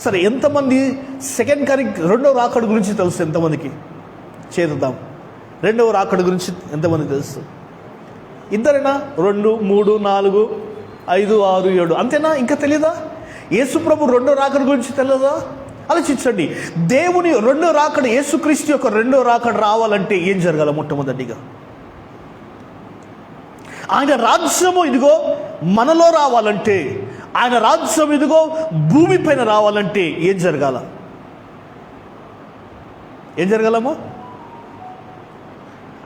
[SPEAKER 2] సరే, ఎంతమంది రెండవ రాకడ గురించి తెలుసు? ఎంతమందికి చేద్దాం? రెండవ రాకడ గురించి ఎంతమంది తెలుసు? ఇద్దరేనా? 2, 3, 4, 5, 6, 7 అంతేనా? ఇంకా తెలియదా? యేసుప్రభు రెండో రాకడ గురించి తెలియదా? ఆలోచించండి, దేవుని రెండో రాకడ, యేసుక్రీస్తు యొక్క రెండో రాకడ రావాలంటే ఏం జరగాల? మొట్టమొదటిగా ఆయన రాజ్యము ఇదిగో మనలో రావాలంటే, ఆయన రాజ్యం ఇదిగో భూమిపైన రావాలంటే ఏం జరగాల? ఏం జరగాలమ్మా?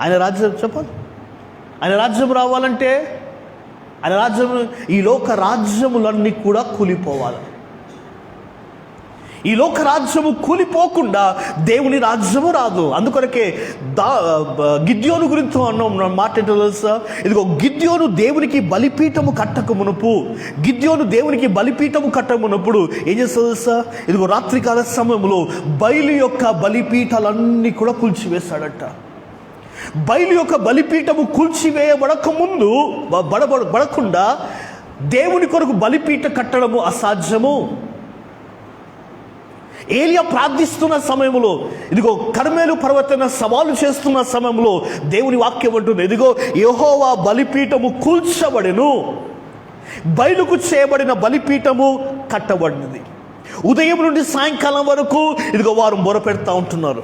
[SPEAKER 2] ఆయన రాజ్యం చెప్పాలి. ఆయన రాజ్యం రావాలంటే, ఆయన రాజ్యం, ఈ లోక రాజ్యములన్నీ కూడా కూలిపోవాలి. ఈ లోక రాజ్యము కూలిపోకుండా దేవుని రాజ్యము రాదు. అందుకొరకే గిద్యోను గురించి అన్నాం మాట ఏంటో తెలుసా? ఇదిగో గిద్యోను దేవునికి బలిపీఠము కట్టక మునుపు, గిద్యోను దేవునికి బలిపీఠము కట్టక మునుప్పుడు ఏం చేస్తా తెలుసా? ఇదిగో రాత్రికాల సమయంలో బయలు యొక్క బలిపీఠాలన్నీ కూడా కూల్చివేశాడట. బయలు యొక్క బలిపీఠము కూల్చివేయబడక ముందు బడకుండా దేవుని కొరకు బలిపీఠ కట్టడము అసాధ్యము. ఏలియా ప్రార్థిస్తున్న సమయంలో, ఇదిగో కర్మేలు పర్వతాన సవాలు చేస్తున్న సమయంలో దేవుని వాక్యం అంటుంది, ఇదిగో యెహోవా బలిపీఠము కూల్చబడెను, బయలుకు చేయబడిన బలిపీఠము కట్టబడినది. ఉదయం నుండి సాయంకాలం వరకు ఇదిగో వారు మొరపెడతా ఉంటున్నారు.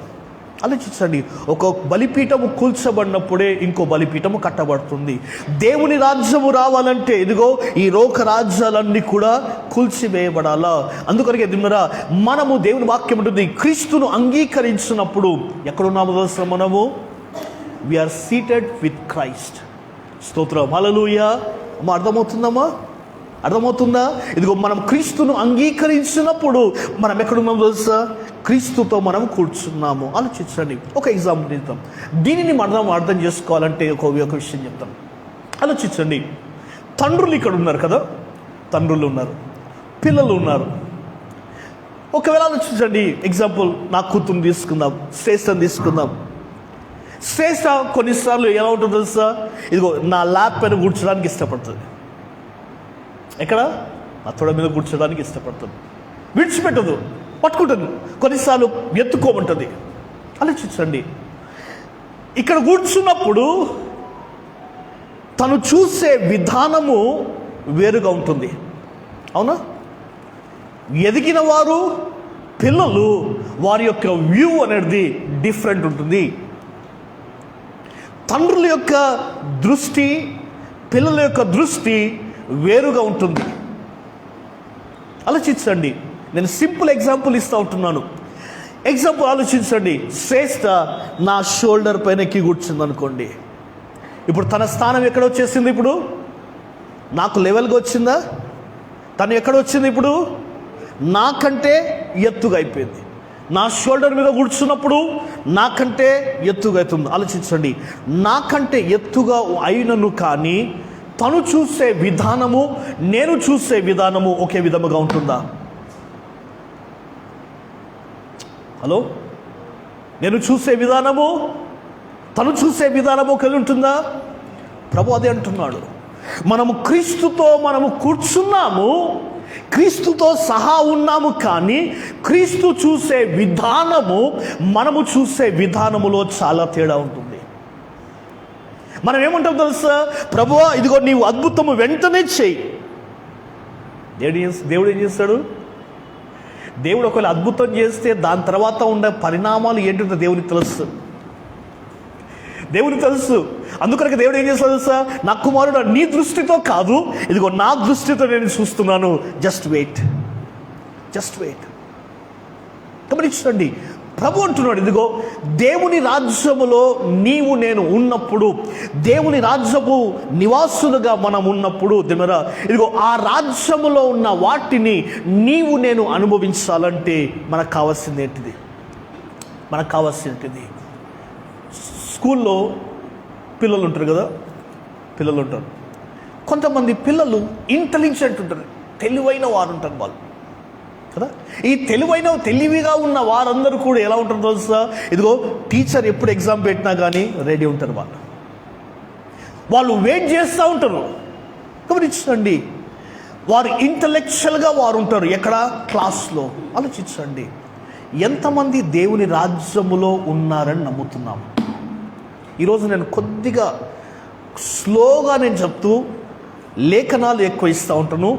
[SPEAKER 2] ఆలోచించండి, ఒక బలిపీఠము కూల్చబడినప్పుడే ఇంకో బలిపీఠము కట్టబడుతుంది. దేవుని రాజ్యము రావాలంటే ఇదిగో ఈ లోక రాజ్యాలన్నీ కూడా కూల్చివేయబడాలా. అందుకొరకే దిమ్మరా, మనము దేవుని వాక్యం ఉంటుంది, క్రీస్తును అంగీకరించినప్పుడు ఎక్కడున్నామో తెలుసా? మనము వీఆర్ సీటెడ్ విత్ క్రైస్ట్. స్తోత్రం, హల్లెలూయా. అమ్మ, అర్థమవుతుందమ్మా? అర్థమవుతుందా? ఇదిగో మనం క్రీస్తును అంగీకరించినప్పుడు మనం ఎక్కడున్నామో తెలుసా? క్రీస్తుతో మనం కూర్చున్నాము. ఆలోచించండి, ఒక ఎగ్జాంపుల్ ఇద్దాం. దీనిని మనం అర్థం చేసుకోవాలంటే ఒక విషయం చెప్తాం. ఆలోచించండి, తండ్రులు ఇక్కడ ఉన్నారు కదా, తండ్రులు ఉన్నారు, పిల్లలు ఉన్నారు. ఒకవేళ ఆలోచించండి, ఎగ్జాంపుల్ నా కూతురుని తీసుకుందాం, శ్రేష్టని తీసుకుందాం. శ్రేష్ట కొన్నిసార్లు ఎలా ఉంటుందో తెలుసా? ఇదిగో నా ల్యాప్ పైన కూర్చోడానికి ఇష్టపడుతుంది. ఎక్కడ? నా తొడ మీద కూర్చోడానికి ఇష్టపడుతుంది. విడిచిపెట్టదు, పట్టుకుంటుంది. కొన్నిసార్లు ఎత్తుకోమంటుంది. ఆలోచించండి, ఇక్కడ కూర్చున్నప్పుడు తను చూసే విధానము వేరుగా ఉంటుంది. అవునా? ఎదిగిన వారు, పిల్లలు, వారి యొక్క వ్యూ అనేది డిఫరెంట్ ఉంటుంది. తండ్రుల యొక్క దృష్టి, పిల్లల యొక్క దృష్టి వేరుగా ఉంటుంది. ఆలోచించండి, నేను సింపుల్ ఎగ్జాంపుల్ ఇస్తూ ఉంటున్నాను. ఎగ్జాంపుల్ ఆలోచించండి, శ్రేష్ఠ నా షోల్డర్ పైన ఎక్కి కూర్చుంది అనుకోండి. ఇప్పుడు తన స్థానం ఎక్కడ వచ్చేసింది? ఇప్పుడు నాకు లెవెల్గా వచ్చిందా? తను ఎక్కడ వచ్చింది? ఇప్పుడు నాకంటే ఎత్తుగా అయిపోయింది. నా షోల్డర్ మీద కూర్చున్నప్పుడు నాకంటే ఎత్తుగా అవుతుంది. ఆలోచించండి, నాకంటే ఎత్తుగా అయినను కానీ తను చూసే విధానము, నేను చూసే విధానము ఒకే విధముగా ఉంటుందా? హలో, నేను చూసే విధానము, తను చూసే విధానము కలిగి ఉంటుందా? ప్రభు అదే అంటున్నాడు, మనము క్రీస్తుతో మనము కూర్చున్నాము. క్రీస్తుతో సహా ఉన్నాము, కానీ క్రీస్తు చూసే విధానము మనము చూసే విధానములో చాలా తేడా ఉంటుంది. మనం ఏమంటాం తెలుసా? ప్రభువా ఇదిగో నీవు అద్భుతము వెంటనే చెయ్యి. దేవుడు ఏం చేస్తాడు? దేవుడు ఒకవేళ అద్భుతం చేస్తే దాని తర్వాత ఉండే పరిణామాలు ఏంటంటే దేవునికి తెలుసు. అందుకని దేవుడు ఏం చేస్తాడు తెలుసా? నా కుమారుడు నీ దృష్టితో కాదు, ఇదిగో నా దృష్టితో నేను చూస్తున్నాను, జస్ట్ వెయిట్. గమనించండి, ప్రభు అంటున్నాడు, ఇదిగో దేవుని రాజ్యములో నీవు నేను ఉన్నప్పుడు, దేవుని రాజ్యపు నివాసులుగా మనం ఉన్నప్పుడు, ఇదిగో ఆ రాజ్యములో ఉన్న వాటిని నీవు నేను అనుభవించాలంటే మనకు కావాల్సింది ఏంటిది? స్కూల్లో పిల్లలు ఉంటారు కదా, కొంతమంది పిల్లలు ఇంటెలిజెంట్ ఉంటారు, తెలివైన వారు ఉంటారు వాళ్ళు కదా. ఈ తెలివిగా ఉన్న వారందరూ కూడా ఎలా ఉంటారు తెలుసా? ఇదిగో టీచర్ ఎప్పుడు ఎగ్జామ్ పెట్టినా కానీ రెడీ ఉంటారు. వాళ్ళు వెయిట్ చేస్తూ ఉంటారు. గమనించండి, వారు ఇంటలెక్చువల్గా వారు ఉంటారు. ఎక్కడ? క్లాస్లో. ఆలోచించండి, ఎంతమంది దేవుని రాజ్యములో ఉన్నారని నమ్ముతున్నాము? ఈరోజు నేను కొద్దిగా స్లోగా నేను చెప్తూ లేఖనాలు ఎక్కువ ఇస్తూ ఉంటాను.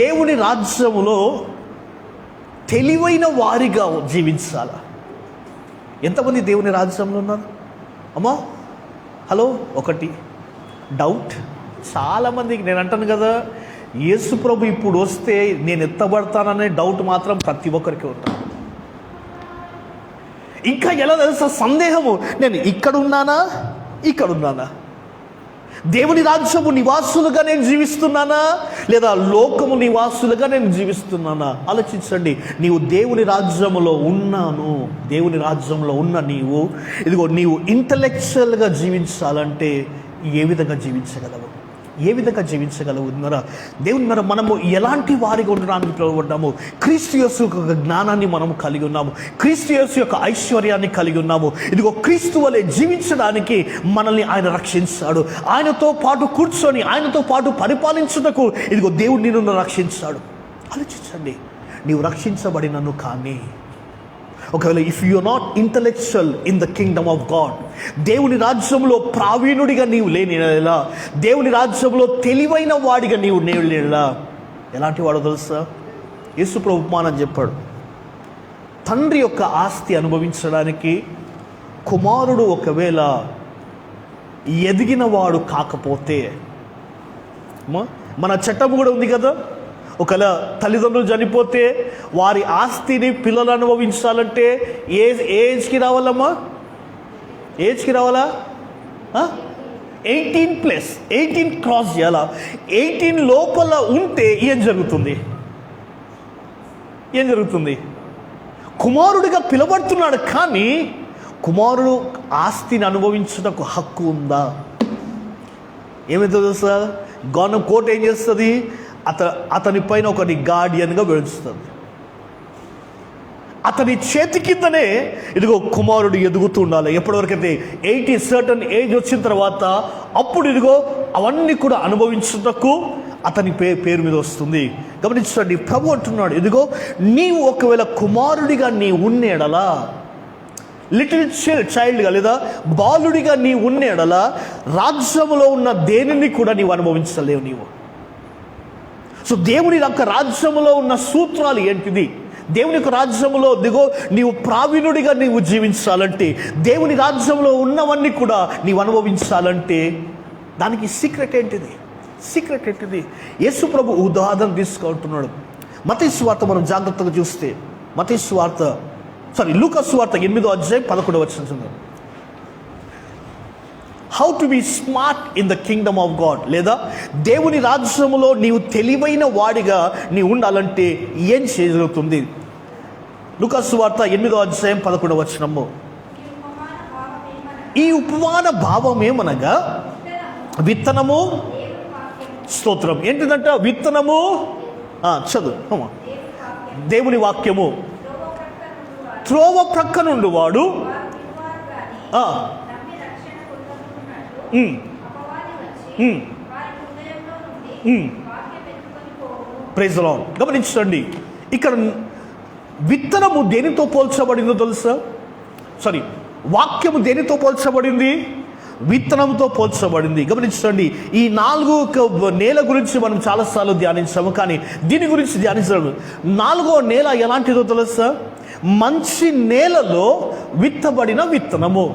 [SPEAKER 2] దేవుని రాజ్యములో తెలివైన వారిగా జీవించాల. ఎంతమంది దేవుని రాజ్యంలో ఉన్నారు అమ్మా? హలో. ఒకటి డౌట్, చాలామందికి నేను అంటాను కదా, యేసు ప్రభు ఇప్పుడు వస్తే నేను ఎత్తబడతాననే డౌట్ మాత్రం ప్రతి ఒక్కరికి ఉంటాను. ఇంకా ఎలా తెలుసా? సందేహము, నేను ఇక్కడున్నానా? దేవుని రాజ్యము నివాసులుగా నేను జీవిస్తున్నానా, లేదా లోకము నివాసులుగా నేను జీవిస్తున్నానా? ఆలోచించండి. నీవు దేవుని రాజ్యములో ఉన్న నీవు, ఇదిగో నీవు ఇంటలెక్చువల్గా జీవించాలంటే ఏ విధంగా జీవించగలవు? దేవుని మనము ఎలాంటి వారిగా ఉండడానికి పిలువబడ్డాము? క్రీస్తు యేసు యొక్క జ్ఞానాన్ని మనము కలిగి ఉన్నాము, క్రీస్తు యేసు యొక్క ఐశ్వర్యాన్ని కలిగి ఉన్నాము. ఇదిగో క్రీస్తు వలె జీవించడానికి మనల్ని ఆయన రక్షించాడు. ఆయనతో పాటు కూర్చొని ఆయనతో పాటు పరిపాలించుటకు ఇదిగో దేవుడు నిన్ను రక్షించాడు. ఆలోచించండి, నీవు రక్షించబడినను కానీ ఒకవేళ if you are not intellectual in the kingdom of God, దేవుని రాజ్యంలో ప్రావీణుడిగా నీవు లేనిలా, దేవుని రాజ్యంలో తెలివైన వాడిగా నీవు లేనిలా, ఎలాంటి వాడో తెలుసా? యేసు ప్రభు ఉపమానం చెప్పాడు. తండ్రి యొక్క ఆస్తి అనుభవించడానికి కుమారుడు ఒకవేళ ఎదిగిన వాడు కాకపోతే, మన చట్టం కూడా ఉంది కదా, ఒకవేళ తల్లిదండ్రులు చనిపోతే వారి ఆస్తిని పిల్లలు అనుభవించాలంటే ఏజ్కి రావాలమ్మా? 18 క్రాస్ చేయాలా? 18 లోపల ఉంటే ఏం జరుగుతుంది? కుమారుడిగా పిలబడుతున్నాడు, కానీ కుమారుడు ఆస్తిని అనుభవించుటకు హక్కు ఉందా? ఏమైతే తెలుసా? గవర్నమెంట్ కోర్టు ఏం చేస్తుంది? అతని పైన ఒకటి గార్డియన్గా పెంచుతుంది. అతని చేతి కిందనే ఇదిగో కుమారుడు ఎదుగుతూ ఉండాలి. ఎప్పటివరకైతే 80 సర్టన్ ఏజ్ వచ్చిన తర్వాత అప్పుడు ఇదిగో అవన్నీ కూడా అనుభవించుటకు అతని పేరు మీద వస్తుంది. గమనించండి, ప్రభు అంటున్నాడు, ఇదిగో నీవు ఒకవేళ కుమారుడిగా నీ ఉన్నేడలా, లిటిల్ చైల్డ్గా లేదా బాలుడిగా నీ ఉన్నేడలా రాజ్యములో ఉన్న దేనిని కూడా నీవు అనుభవించలేవు నీవు. సో దేవుని యొక్క రాజ్యములో ఉన్న సూత్రాలు ఏంటిది? దేవుని యొక్క రాజ్యములో దిగో నీవు ప్రావీణుడిగా నీవు జీవించాలంటే, దేవుని రాజ్యంలో ఉన్నవన్నీ కూడా నీవు అనుభవించాలంటే దానికి సీక్రెట్ ఏంటిది? యేసు ప్రభు ఉదాహరణ తీసుకుంటున్నాడు. మత్తయి సువార్త మనం జాగ్రత్తగా చూస్తే, లూకా సువార్త 8వ అధ్యాయం 11వ వచనం, how to be smart in the kingdom of God, లేదా దేవుని రాజ్యములో నీవు తెలివైన వాడిగా నీవు ఉండాలంటే ఏం చేయగలుగుతుంది? లూకా సువార్త 8వ అధ్యాయం 11వ వచనము, ఈ ఉపమాన భావం ఏమనగా విత్తనము, స్తోత్రం. ఏంటిదంట? విత్తనము, చదువు, దేవుని వాక్యము త్రోవ ప్రక్కనుండు వాడు ప్రైజ్ ది లార్డ్. గమనించండి, ఇక్కడ విత్తనము దేనితో పోల్చబడిందో తెలుసా? వాక్యము దేనితో పోల్చబడింది? విత్తనంతో పోల్చబడింది. గమనించండి, ఈ 4 నేల గురించి మనం చాలాసార్లు ధ్యానించాము, కానీ దీని గురించి ధ్యానించడం. 4వ నేల ఎలాంటిదో తెలుసా? మంచి నేలలో విత్తబడిన విత్తనము.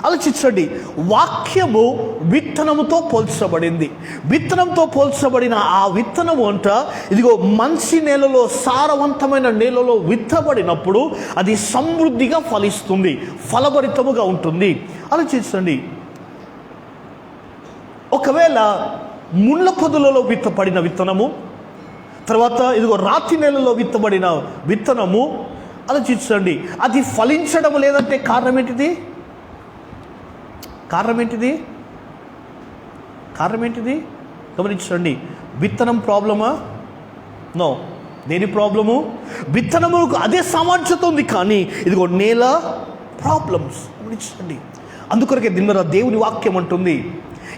[SPEAKER 2] ఆలోచించండి, వాక్యము విత్తనముతో పోల్చబడింది. విత్తనంతో పోల్చబడిన ఆ విత్తనము అంట ఇదిగో మంచి నేలలో, సారవంతమైన నేలలో విత్తబడినప్పుడు అది సమృద్ధిగా ఫలిస్తుంది, ఫలభరితముగా ఉంటుంది. ఆలోచించండి, ఒకవేళ ముళ్ళ పొదలలో విత్తబడిన విత్తనము, తర్వాత ఇదిగో రాతి నేలలో విత్తబడిన విత్తనము, ఆలోచించండి, అది ఫలించడం లేదంటే కారణం ఏంటిది? గమనించండి, విత్తనం ప్రాబ్లమా? నో. దేని ప్రాబ్లము? విత్తనము అదే సామర్థ్యత ఉంది, కానీ ఇదిగో నేల ప్రాబ్లమ్స్. గమనించండి, అందుకొరకే దిన్నర దేవుని వాక్యం అంటుంది,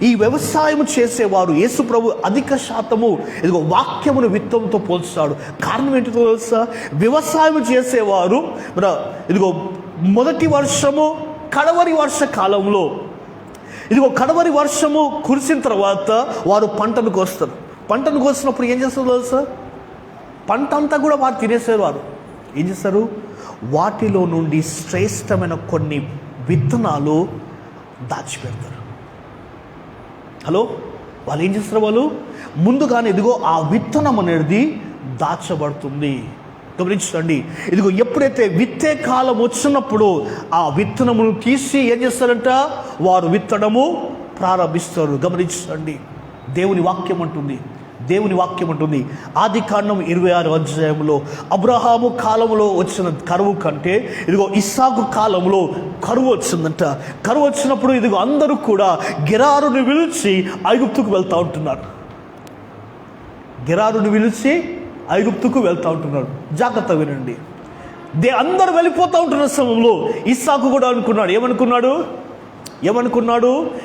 [SPEAKER 2] ఈ వ్యవసాయం చేసేవారు యేసు ప్రభు అధిక శాతము ఇదిగో వాక్యమును విత్తనంతో పోల్చాడు. కారణం ఏంటో తెలుసా? వ్యవసాయం చేసేవారు ఇదిగో మొదటి వర్షము, కడవరి వర్ష కాలంలో ఇదిగో కడవరి వర్షము కురిసిన తర్వాత వారు పంటను కోస్తారు. పంటను కోసినప్పుడు ఏం చేస్తారు తెలుసా? పంట అంతా కూడా వారు తినేసారు. వారు ఏం చేస్తారు? వాటిలో నుండి శ్రేష్టమైన కొన్ని విత్తనాలు దాచిపెడతారు. హలో, వాళ్ళు ఏం చేస్తారు? వాళ్ళు ముందుగానే ఇదిగో ఆ విత్తనం అనేది దాచబడుతుంది. గమనించండి, ఇదిగో ఎప్పుడైతే విత్తే కాలం వచ్చినప్పుడు ఆ విత్తనమును తీసి ఏం చేస్తారంట? వారు విత్తడము ప్రారంభిస్తారు. గమనించండి, దేవుని వాక్యం అంటుంది ఆదికాండం 26వ అధ్యాయంలో అబ్రహాము కాలంలో వచ్చిన కరువు కంటే ఇదిగో ఇస్సాకు కాలంలో కరువు వచ్చిందంట. కరువు వచ్చినప్పుడు ఇదిగో అందరూ కూడా గెరారుని పిలిచి ఐగుప్తుకు వెళ్తూ ఉంటున్నారు. జాగ్రత్త వినండి, అందరూ వెళ్ళిపోతూ ఉంటున్న సమయంలో ఇస్సాకు కూడా ఏమనుకున్నాడు?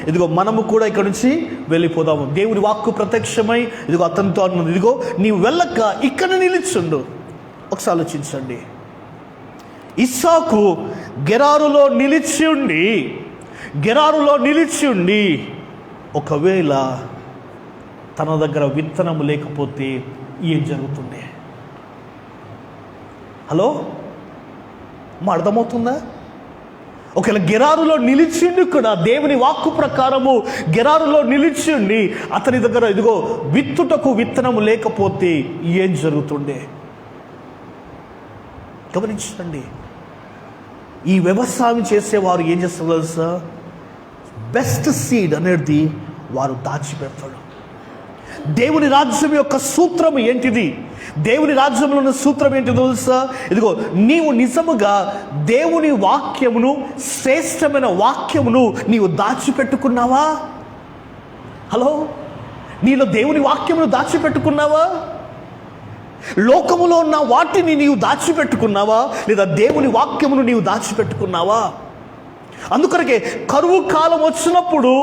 [SPEAKER 2] ఇదిగో మనము కూడా ఇక్కడ నుంచి వెళ్ళిపోదాము. దేవుని వాక్కు ప్రత్యక్షమై ఇదిగో అతనితో అన్నది, ఇదిగో నీవు వెళ్ళక ఇక్కడ నిలిచుండు. ఒకసారి ఆలోచించండి, ఇస్సాకు గెరారులో నిలిచి ఉండి ఒకవేళ తన దగ్గర విత్తనము లేకపోతే ఏం జరుగుతుంది? హలో, మా అర్థమవుతుందా? ఒకవేళ గెరారులో నిలిచిండి కూడా దేవుని వాక్కు ప్రకారము గెరారులో నిలిచిండి అతని దగ్గర ఇదిగో విత్తుటకు విత్తనము లేకపోతే ఏం జరుగుతుండే? గమనించండి, ఈ వ్యవసాయం చేసేవారు ఏం చేస్తారు తెలుసా? బెస్ట్ సీడ్ అనేది వారు దాచిపెడతాడు. దేవుని రాజ్యం యొక్క సూత్రం ఏంటిది? దేవుని రాజ్యంలో ఉన్న సూత్రం ఏంటి తెలుసా? ఇదిగో నీవు నిజముగా దేవుని వాక్యమును, శ్రేష్టమైన వాక్యమును నీవు దాచిపెట్టుకున్నావా? హలో, నీలో దేవుని వాక్యమును దాచిపెట్టుకున్నావా? లోకములో ఉన్న వాటిని నీవు దాచిపెట్టుకున్నావా, లేదా దేవుని వాక్యమును నీవు దాచిపెట్టుకున్నావా? అందుకొరకే కరువు కాలం వచ్చినప్పుడు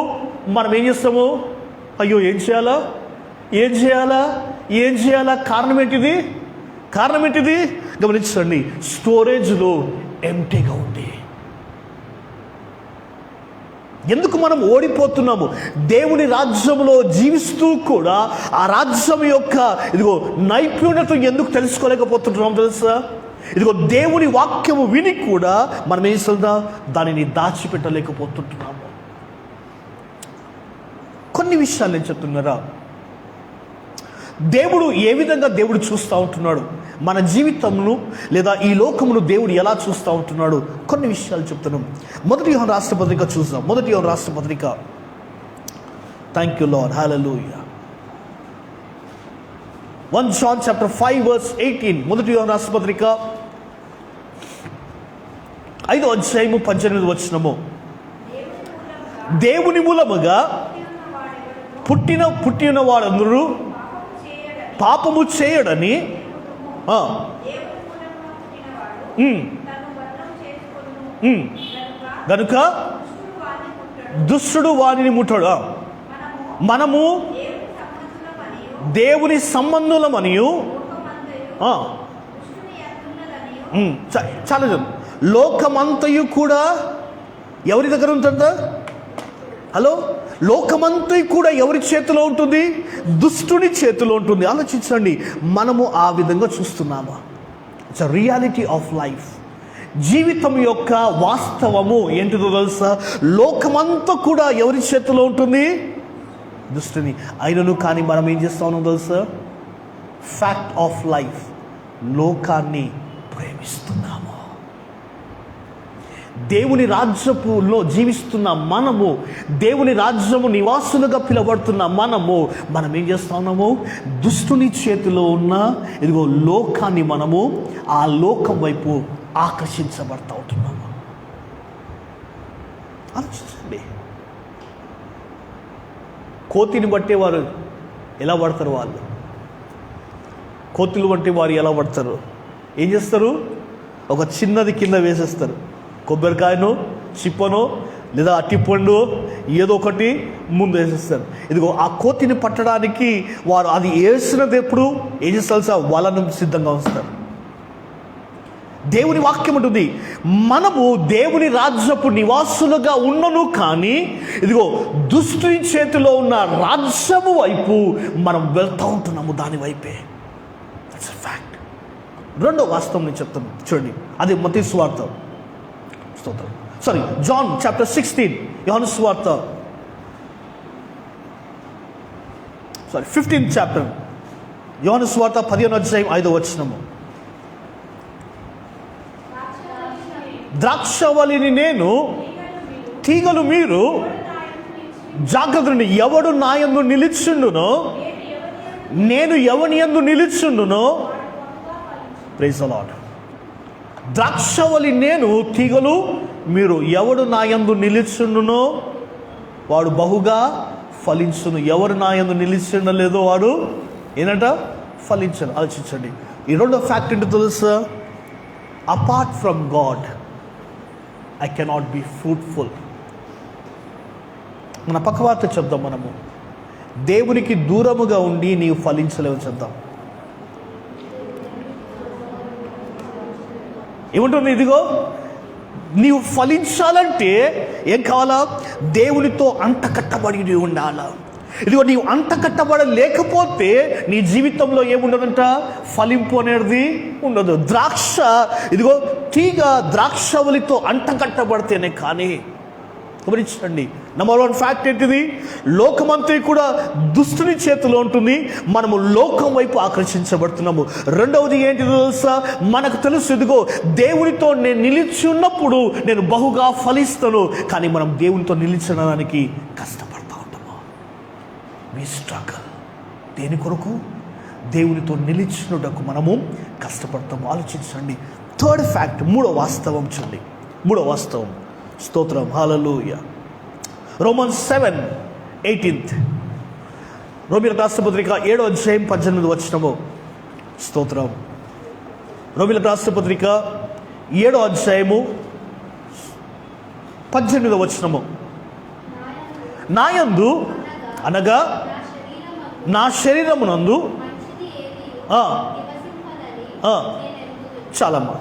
[SPEAKER 2] మనం ఏం చేస్తాము? అయ్యో ఏం చేయాలా? కారణం ఏంటిది? గమనించండి, స్టోరేజ్లో ఎంటీగా ఉంది. ఎందుకు మనం ఓడిపోతున్నాము? దేవుని రాజ్యంలో జీవిస్తూ కూడా ఆ రాజ్యం యొక్క ఇదిగో నైపుణ్యత ఎందుకు తెలుసుకోలేకపోతున్నాం తెలుసా? ఇదిగో దేవుని వాక్యము విని కూడా మనం ఏం చేద్దాం? దానిని దాచిపెట్టలేకపోతున్నాము. కొన్ని విషయాలు నేను చెప్తున్నారా? దేవుడు ఏ విధంగా దేవుడు చూస్తూ ఉంటున్నాడు, మన జీవితంను లేదా ఈ లోకమును దేవుడు ఎలా చూస్తూ ఉంటున్నాడు, కొన్ని విషయాలు చెప్తున్నాం. మొదటి యోహాను రాష్ట్ర పత్రిక చూద్దాం. మొదటి యోహాను రాష్ట్ర పత్రిక. Thank you Lord, hallelujah. 1 John chapter 5 verse 18. మొదటి యోహాను రాష్ట్ర పత్రిక 5వ అధ్యాయము 18వ వచనము. దేవుని మూలముగా పుట్టిన వారందరూ పాపము చేయడని గనుక దుష్టుడు వానిని ముట్టడు. మనము దేవుని సంబంధులమనియు చాలా లోకమంతయు కూడా ఎవరి దగ్గర ఉంటుందా? హలో, లోకమంతయు కూడా ఎవరి చేతిలో ఉంటుంది? దుష్టుని చేతిలో ఉంటుంది. ఆలోచించండి, మనము ఆ విధంగా చూస్తున్నామా? It's a reality of life. జీవితం యొక్క వాస్తవము ఏంటిదో తెలుసా? లోకమంతా కూడా ఎవరి చేతిలో ఉంటుంది? దుష్టుని. అయినను కానీ మనం ఏం చేస్తా ఉన్నాం తెలుసా? ఫ్యాక్ట్ ఆఫ్ లైఫ్, లోకాన్ని ప్రేమిస్తున్నాము. దేవుని రాజ్యపులో జీవిస్తున్న మనము, దేవుని రాజ్యము నివాసులుగా పిలబడుతున్న మనం ఏం చేస్తా ఉన్నాము? దుష్టుని చేతిలో ఉన్న ఇదిగో లోకాన్ని మనము ఆ లోకం వైపు ఆకర్షించబడతా ఉంటున్నాము. ఆలోచించండి, కోతిని బట్టేవారు ఎలా పడతారు? వాళ్ళు కోతులు బట్టి వారు ఎలా పడతారు? ఏం చేస్తారు? ఒక చిన్నది కింద వేసేస్తారు, కొబ్బరికాయనో చిప్పనో లేదా అట్టిపండు ఏదో ఒకటి ముందు వేసేస్తారు. ఇదిగో ఆ కోతిని పట్టడానికి వారు అది వేసినది ఎప్పుడు ఏం చేస్తారు? వలను సిద్ధంగా ఉంచుతారు. దేవుని వాక్యం ఉంటుంది, మనము దేవుని రాజ్యపు నివాసులుగా ఉన్నను కానీ ఇదిగో దుష్టుని చేతిలో ఉన్న రాజ్యము వైపు మనం వెళ్తూ ఉంటున్నాము. దాని వైపే. That's a fact. రెండో వాస్తవం నేను చెప్తాను చూడండి, అది మత్తయి సువార్త, జాన్ చాప్టర్ 16, యోహాను సువార్త 15th చాప్టర్, యోహాను సువార్త 15వ అధ్యాయం 5వ వచనము. ద్రాక్షవల్లిని నేను, తీగలు మీరు. జాగ్రత్త, ఎవడు నా యందు నిలిచుండునో, నేను ఎవని యందు నిలిచుండునో. Praise the lord. ద్రాక్షవల్లి నేను, తీగలు మీరు. ఎవడు నా యందు నిలిచుండునో వాడు బహుగా ఫలించును. ఎవరు నా యందు నిలిచిండలేదో వాడు ఏంటంట? ఫలించను. ఆలోచించండి, ఈ రెండో ఫ్యాక్ట్ ఏంటో తెలుసా? Apart from God I cannot be fruitful. మన పక్కవార్త చెప్దాం, మనము దేవునికి దూరముగా ఉండి నీవు ఫలించలేవు చెప్దాం. ఏముంటుంది? ఇదిగో నీవు ఫలించాలంటే ఏం కావాలా? దేవునితో అంటకట్టబడి ఉండాలా. ఇదిగో నీవు అంటకట్టబడలేకపోతే నీ జీవితంలో ఏముండదంట? ఫలింపు అనేది ఉండదు. ద్రాక్ష ఇదిగో తీగ ద్రాక్షవల్లితో అంటకట్టబడితేనే కానీ. గమనించండి, నెంబర్ 1 ఫ్యాక్ట్ ఏంటిది? లోకమంతా కూడా దుష్టుని చేతిలో ఉంటుంది, మనము లోకం వైపు ఆకర్షించబడుతున్నాము. రెండవది ఏంటిది తెలుసా? మనకు తెలుసు, ఇదిగో దేవునితో నేను నిలిచి ఉన్నప్పుడు నేను బహుగా ఫలిస్తాను. కానీ మనం దేవునితో నిలిచడానికి కష్టపడతా ఉంటాము. వి స్ట్రగల్. దేని కొరకు? దేవునితో నిలిచినటకు మనము కష్టపడతాము. ఆలోచించండి. థర్డ్ ఫ్యాక్ట్, మూడో వాస్తవం చూడండి. మూడో వాస్తవం, స్తోత్రం, హల్లెలూయా. రోమన్స్ 7:18, రోమీయులకు రాసిన పత్రిక 7వ అధ్యాయం 18వ వచనము. స్తోత్రం. రోమీయులకు రాసిన పత్రిక 7వ అధ్యాయము 18వ వచనము. నాయందు అనగా నా శరీరమునందు చాలమ్మా.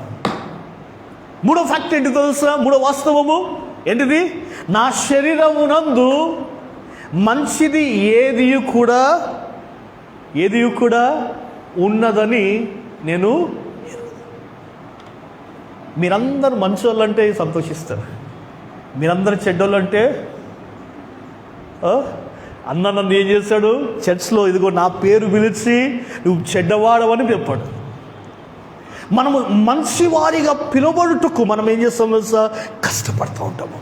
[SPEAKER 2] మూడో ఫ్యాక్ట్ ఏంటి తెలుసా? మూడో వాస్తవము ఏంటిది? నా శరీరమునందు మంచిది ఏదియు కూడా ఉన్నదని నేను. మీరందరూ మంచోళ్ళు అంటే సంతోషిస్తారు, మీరందరూ చెడ్డోళ్ళు అంటే అన్న నన్ను ఏం చేశాడు? చర్చ్లో ఇదిగో నా పేరు పిలిచి నువ్వు చెడ్డవాడవని చెప్పాడు. మనము మంచివారిగా పిలువబడుటకు మనం ఏం చేస్తాం తెలుసా? కష్టపడుతూ ఉంటాము.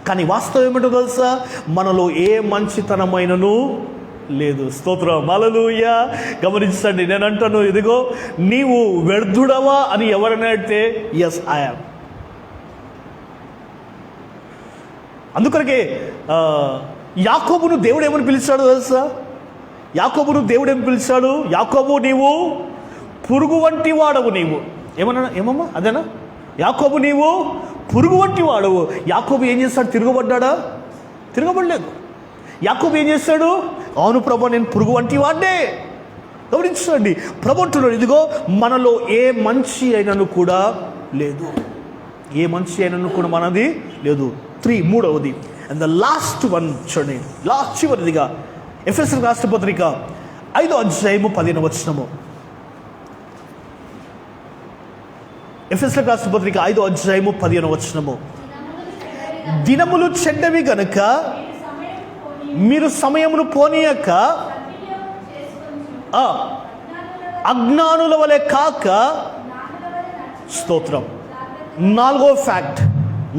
[SPEAKER 2] కానీ వాస్తవం ఏమిటో తెలుసా? మనలో ఏ మంచితనమైనను లేదు. స్తోత్రం, హల్లెలూయా. గమనించండి, నేను అంటాను, ఇదిగో నీవు వ్యర్థుడవా అని ఎవరైనా అంటే ఎస్ ఐ యామ్. అందుకొరకే యాకోబును దేవుడు ఏమని పిలిచాడు తెలుసా? యాకోబును దేవుడు ఏమని పిలిచాడు? యాకోబు నీవు పురుగు వంటి వాడవు. నీవు ఏమమ్మా అదేనా? యాకోబు నీవు పురుగు వంటి వాడవు. యాకోబు ఏం చేస్తాడు? తిరగబడ్డా? తిరగబడలేదు. యాకోబు ఏం చేస్తాడు? అవును ప్రభు, నేను పురుగు వంటి వాడే. గమనించండి, ప్రభు అంటున్నాడు, ఇదిగో మనలో ఏ మంచి అయినను కూడా లేదు, ఏ మంచి అయినను కూడా మనది లేదు. 3 మూడవది అండ్ ద లాస్ట్ వన్ చూడండి, లాస్ట్ చివరిదిగా ఎఫెసీయులకు రాసిన పత్రిక 5వ అధ్యాయము 15వ వచనము. ఎఫెసీయులకు రాసిన పత్రిక 5వ అధ్యాయము 15వ వచనము. దినములు చెడ్డవి గనుక మీరు సమయమును పోనీయక అజ్ఞానుల వలె కాక, స్తోత్రం. 4వ ఫ్యాక్ట్,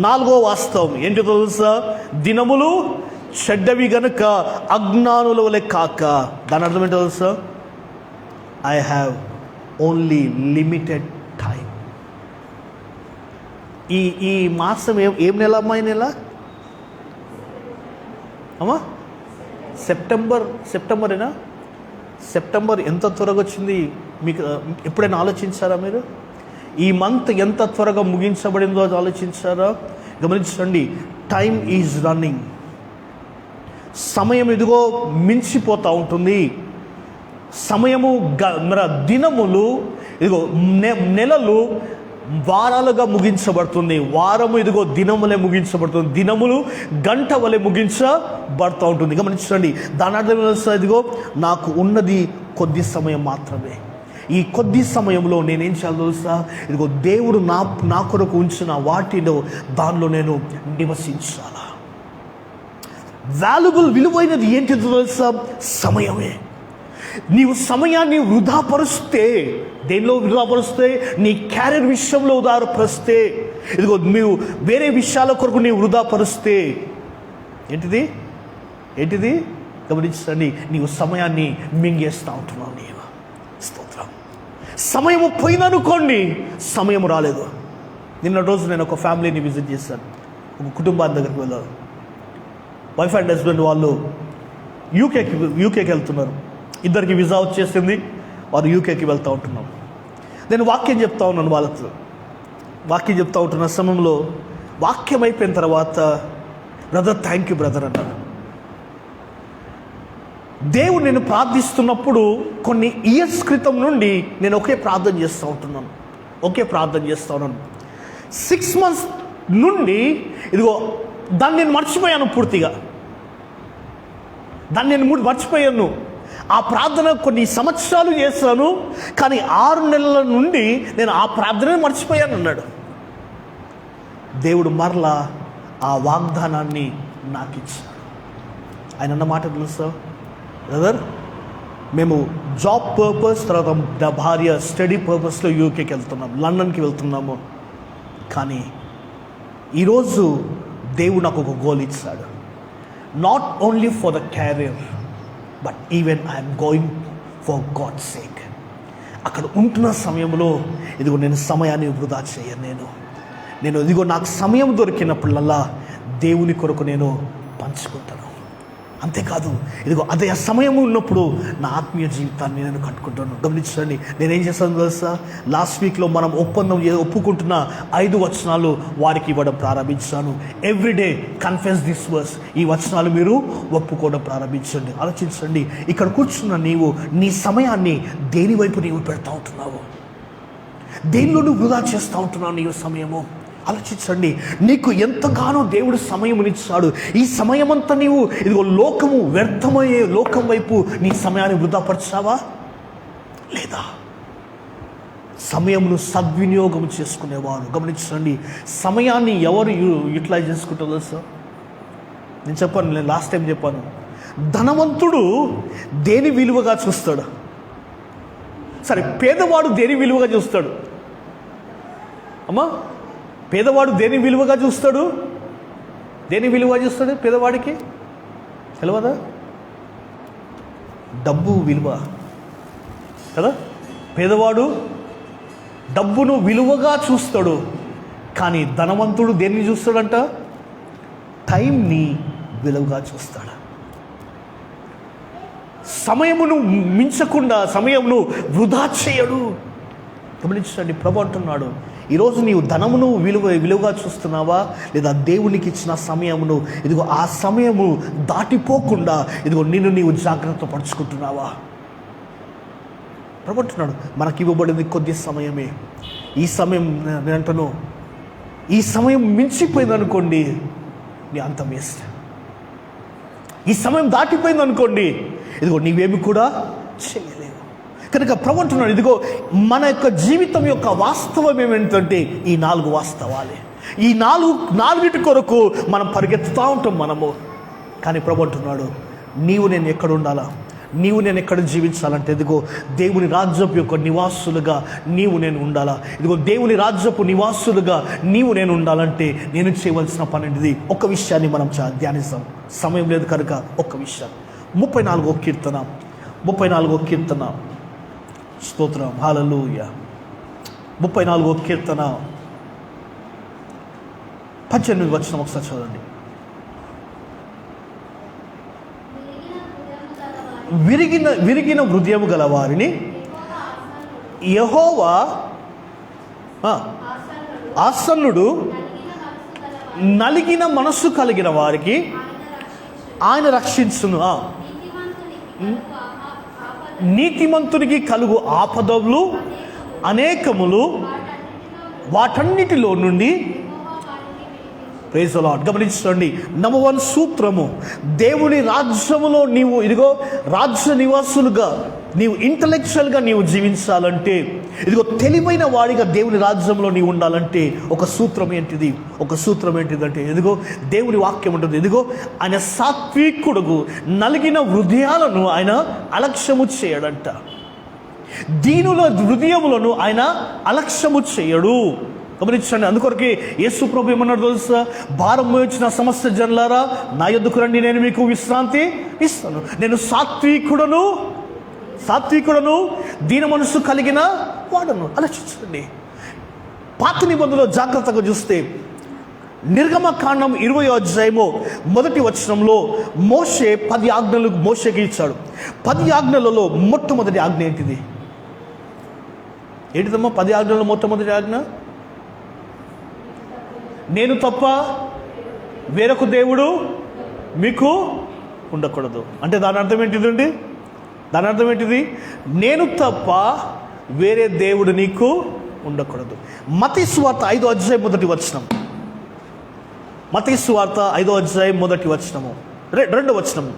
[SPEAKER 2] 4వ వాస్తవం ఏంటో తెలుసా? దినములు చెడ్డవి గనుక అజ్ఞానుల వలె కాక. దాని అర్థం ఏంటో తెలుసా? I have only limited time. ఈ మాసం ఏం నెల అమ్మా? ఈ నెల అమ్మా సెప్టెంబరేనా? సెప్టెంబర్ ఎంత త్వరగా వచ్చింది మీకు ఎప్పుడైనా ఆలోచించారా మీరు? ఈ మంత్ ఎంత త్వరగా ముగించబడిందో ఆలోచించారా? గమనించండి, టైం ఈజ్ రన్నింగ్. సమయం ఇదిగో మించిపోతూ ఉంటుంది. సమయము దినములు ఇదిగో నెలలు వారాలుగా ముగించబడుతుంది. వారము ఇదిగో దినములే ముగించబడుతుంది. దినములు గంట వలె ముగించబడుతూ ఉంటుంది. గమనించండి, దాని అర్థం ఇదిగో నాకు ఉన్నది కొద్ది సమయం మాత్రమే. ఈ కొద్ది సమయంలో నేనేం చేయాలో తెలుసా? ఇదిగో దేవుడు నా కొరకు ఉంచిన వాటిలో దానిలో నేను నివసించాలా. వాల్యుబుల్, విలువైనది ఏంటిదో తెలుసా? సమయమే. నీవు సమయాన్ని వృధాపరుస్తే, దేనిలో వృధాపరుస్తే? నీ క్యారియర్ విషయంలో వృధాపరుస్తే, ఇదిగో నీవు వేరే విషయాల కొరకు నీవు వృధాపరుస్తే ఏంటిది గమనించండి, నీవు సమయాన్ని మింగేస్తూ ఉంటున్నావు. నీవు స్తోత్రం. సమయము పోయిందనుకోండి, సమయం రాలేదు. నిన్న రోజు నేను ఒక ఫ్యామిలీని విజిట్ చేశాను. ఒక కుటుంబాన్ని దగ్గరికి వెళ్ళాను. వైఫ్ అండ్ హస్బెండ్ వాళ్ళు యూకేకి వెళ్తున్నారు. ఇద్దరికి వీసా వచ్చేసింది. వారు యూకేకి వెళ్తూ ఉంటున్నాం. నేను వాక్యం చెప్తా ఉన్నాను వాళ్ళతో. వాక్యం చెప్తా ఉంటున్న సమయంలో వాక్యం అయిపోయిన తర్వాత, బ్రదర్ థ్యాంక్ యూ బ్రదర్ అన్నాను. దేవుడు నేను ప్రార్థిస్తున్నప్పుడు కొన్ని ఇయర్స్ క్రితం నుండి నేను ఒకే ప్రార్థన చేస్తూ ఉన్నాను. 6 months నుండి ఇదిగో దాన్ని నేను మర్చిపోయాను. పూర్తిగా దాన్ని నేను మర్చిపోయాను. ఆ ప్రార్థన కొన్ని సంవత్సరాలు చేశాను, కానీ 6 నెలల నుండి నేను ఆ ప్రార్థనని మర్చిపోయాను అన్నాడు. దేవుడు మరలా ఆ వాగ్దానాన్ని నాకు ఇచ్చాడు. ఆయన అన్న మాట తెలుసా? బ్రదర్, మేము జాబ్ పర్పస్, తర్వాత భార్య స్టడీ పర్పస్లో యూకేకి వెళ్తున్నాం, లండన్కి వెళ్తున్నాము. కానీ ఈరోజు దేవుడు నాకు ఒక గోల్ ఇచ్చాడు. Not only for the career, but even I'm going for God's sake. అక్కడ ఉంటున్న సమయంలో ఇదిగో నేను సమయాన్ని వృధా చేయను. నేను ఇదిగో నాకు సమయం దొరికినప్పుడల్లా దేవుని కొరకు నేను పంచుకుంటాను. అంతేకాదు, ఇదిగో అదే సమయం ఉన్నప్పుడు నా ఆత్మీయ జీవితాన్ని నేను కట్టుకుంటాను. గమనించండి, నేనేం చేస్తాను తెలుసా? లాస్ట్ వీక్లో మనం ఒప్పుకుంటున్న 5 వచనాలు వారికి ఇవ్వడం ప్రారంభించాను. Everyday confess this verse. ఈ వచనాలు మీరు ఒప్పుకోవడం ప్రారంభించండి. ఆలోచించండి, ఇక్కడ కూర్చున్న నీవు నీ సమయాన్ని దేని వైపు నీవు పెడతా ఉంటున్నావు? దేనిలో నువ్వు వృధా చేస్తూ ఉంటున్నావు నీ సమయము? ఆలోచించండి. నీకు ఎంతగానో దేవుడు సమయమునిచ్చాడు. ఈ సమయమంతా నీవు ఇదిగో వ్యర్థమయ్యే లోకం వైపు నీ సమయాన్ని వృధాపరచావా లేదా? సమయమును సద్వినియోగం చేసుకునేవారు. గమనించండి, సమయాన్ని ఎవరు యూటిలైజ్ చేసుకుంటారో తెలుసా? నేను లాస్ట్ టైం చెప్పాను, ధనవంతుడు దేని విలువగా చూస్తాడు? సరే, పేదవాడు దేని విలువగా చూస్తాడు? అమ్మా, పేదవాడు దేని విలువగా చూస్తాడు? పేదవాడికి తెలియదా? డబ్బు విలువ కదా. పేదవాడు డబ్బును విలువగా చూస్తాడు. కానీ ధనవంతుడు దేన్ని చూస్తాడంట? టైంని విలువగా చూస్తాడు. సమయమును మించకుండా సమయమును వృధా చేయడు. గమనించండి, ప్రభు అంటున్నాడు, ఈరోజు నీవు ధనమును విలువగా చూస్తున్నావా, లేదా దేవునికి ఇచ్చిన సమయమును ఇదిగో ఆ సమయము దాటిపోకుండా ఇదిగో నిన్ను నీవు జాగ్రత్త పరుచుకుంటున్నావా? ప్రభు అంటున్నాడు మనకి ఇవ్వబడింది కొద్ది సమయమే. ఈ సమయం నేను అంటాను, ఈ సమయం మించిపోయింది అనుకోండి నీ అంతం వేస్ట్. ఈ సమయం దాటిపోయింది అనుకోండి, ఇదిగో నీవేమి కూడా చేయలేవు. కనుక ప్రభు అంటున్నాడు, ఇదిగో మన యొక్క జీవితం యొక్క వాస్తవం ఏమిటంటే ఈ 4 వాస్తవాలే. ఈ నాలుగిటి కొరకు మనం పరిగెత్తుతూ ఉంటాం మనము. కానీ ప్రభు అంటున్నాడు, నీవు నేను ఎక్కడ ఉండాలా, నీవు నేను ఎక్కడ జీవించాలంటే ఇదిగో దేవుని రాజ్యపు యొక్క నివాసులుగా నీవు నేను ఉండాలా. ఇదిగో దేవుని రాజ్యపు నివాసులుగా నీవు నేను ఉండాలంటే నేను చేయవలసిన పని ఏంటిది? ఒక విషయాన్ని మనం ధ్యానిస్తాం, సమయం లేదు కనుక ఒక్క విషయం. 34వ కీర్తన స్తోత్రం, హల్లెలూయా. 34వ కీర్తన 18వ వచనం ఒకసారి చదవండి. విరిగిన హృదయము గల వారిని యెహోవా ఆసన్నుడు, నలిగిన మనస్సు కలిగిన వారికి ఆయన రక్షించును. నీతిమంతునికి కలుగు ఆపదలు అనేకములు, వాటన్నిటిలో నుండి ప్రైజ్ ది లార్డ్. గమనించండి, నంబర్ 1 సూత్రము, దేవుని రాజ్యములో నీవు ఇదిగో రాజ్య నివాసులుగా నీవు ఇంటలెక్చువల్గా నీవు జీవించాలంటే, ఇదిగో తెలివైన వాడిగా దేవుని రాజ్యంలో నీవు ఉండాలంటే ఒక సూత్రం ఏంటిదంటే ఇదిగో దేవుని వాక్యం ఉంటుంది. ఇదిగో ఆయన సాత్వికుడుగు, నలిగిన హృదయాలను ఆయన అలక్ష్యము చేయడంట. దీనుల హృదయములను ఆయన అలక్ష్యము చేయడు. గమనించండి, అందుకొరకే యేసు ప్రభు ఏమన్నాడు తెలుసా? భారం మోయించిన సమస్త జనులారా నా యొద్దకు రండి, నేను మీకు విశ్రాంతి ఇస్తాను. నేను సాత్వికుడను దీన మనసు కలిగిన వాడను. ఆలోచించండి, పాత నిబంధనలో జాగ్రత్తగా చూస్తే నిర్గమకాండం 20వ అధ్యాయము 1వ వచనంలో మోషే 10 ఆజ్ఞలు మోషేకి ఇచ్చాడు. 10 ఆజ్ఞలలో మొట్టమొదటి ఆజ్ఞ ఏంటిదమ్మా? 10 ఆజ్ఞలలో మొట్టమొదటి ఆజ్ఞ, నేను తప్ప వేరొక దేవుడు మీకు ఉండకూడదు. అంటే దాని అర్థం ఏంటిదండి? దాని అర్థం ఏంటిది? నేను తప్ప వేరే దేవుడు నీకు ఉండకూడదు. మత్తయి సువార్త 5వ అధ్యాయం 1వ వచనం. మత్తయి సువార్త 5వ అధ్యాయం 1వ వచనము, 2వ వచనము.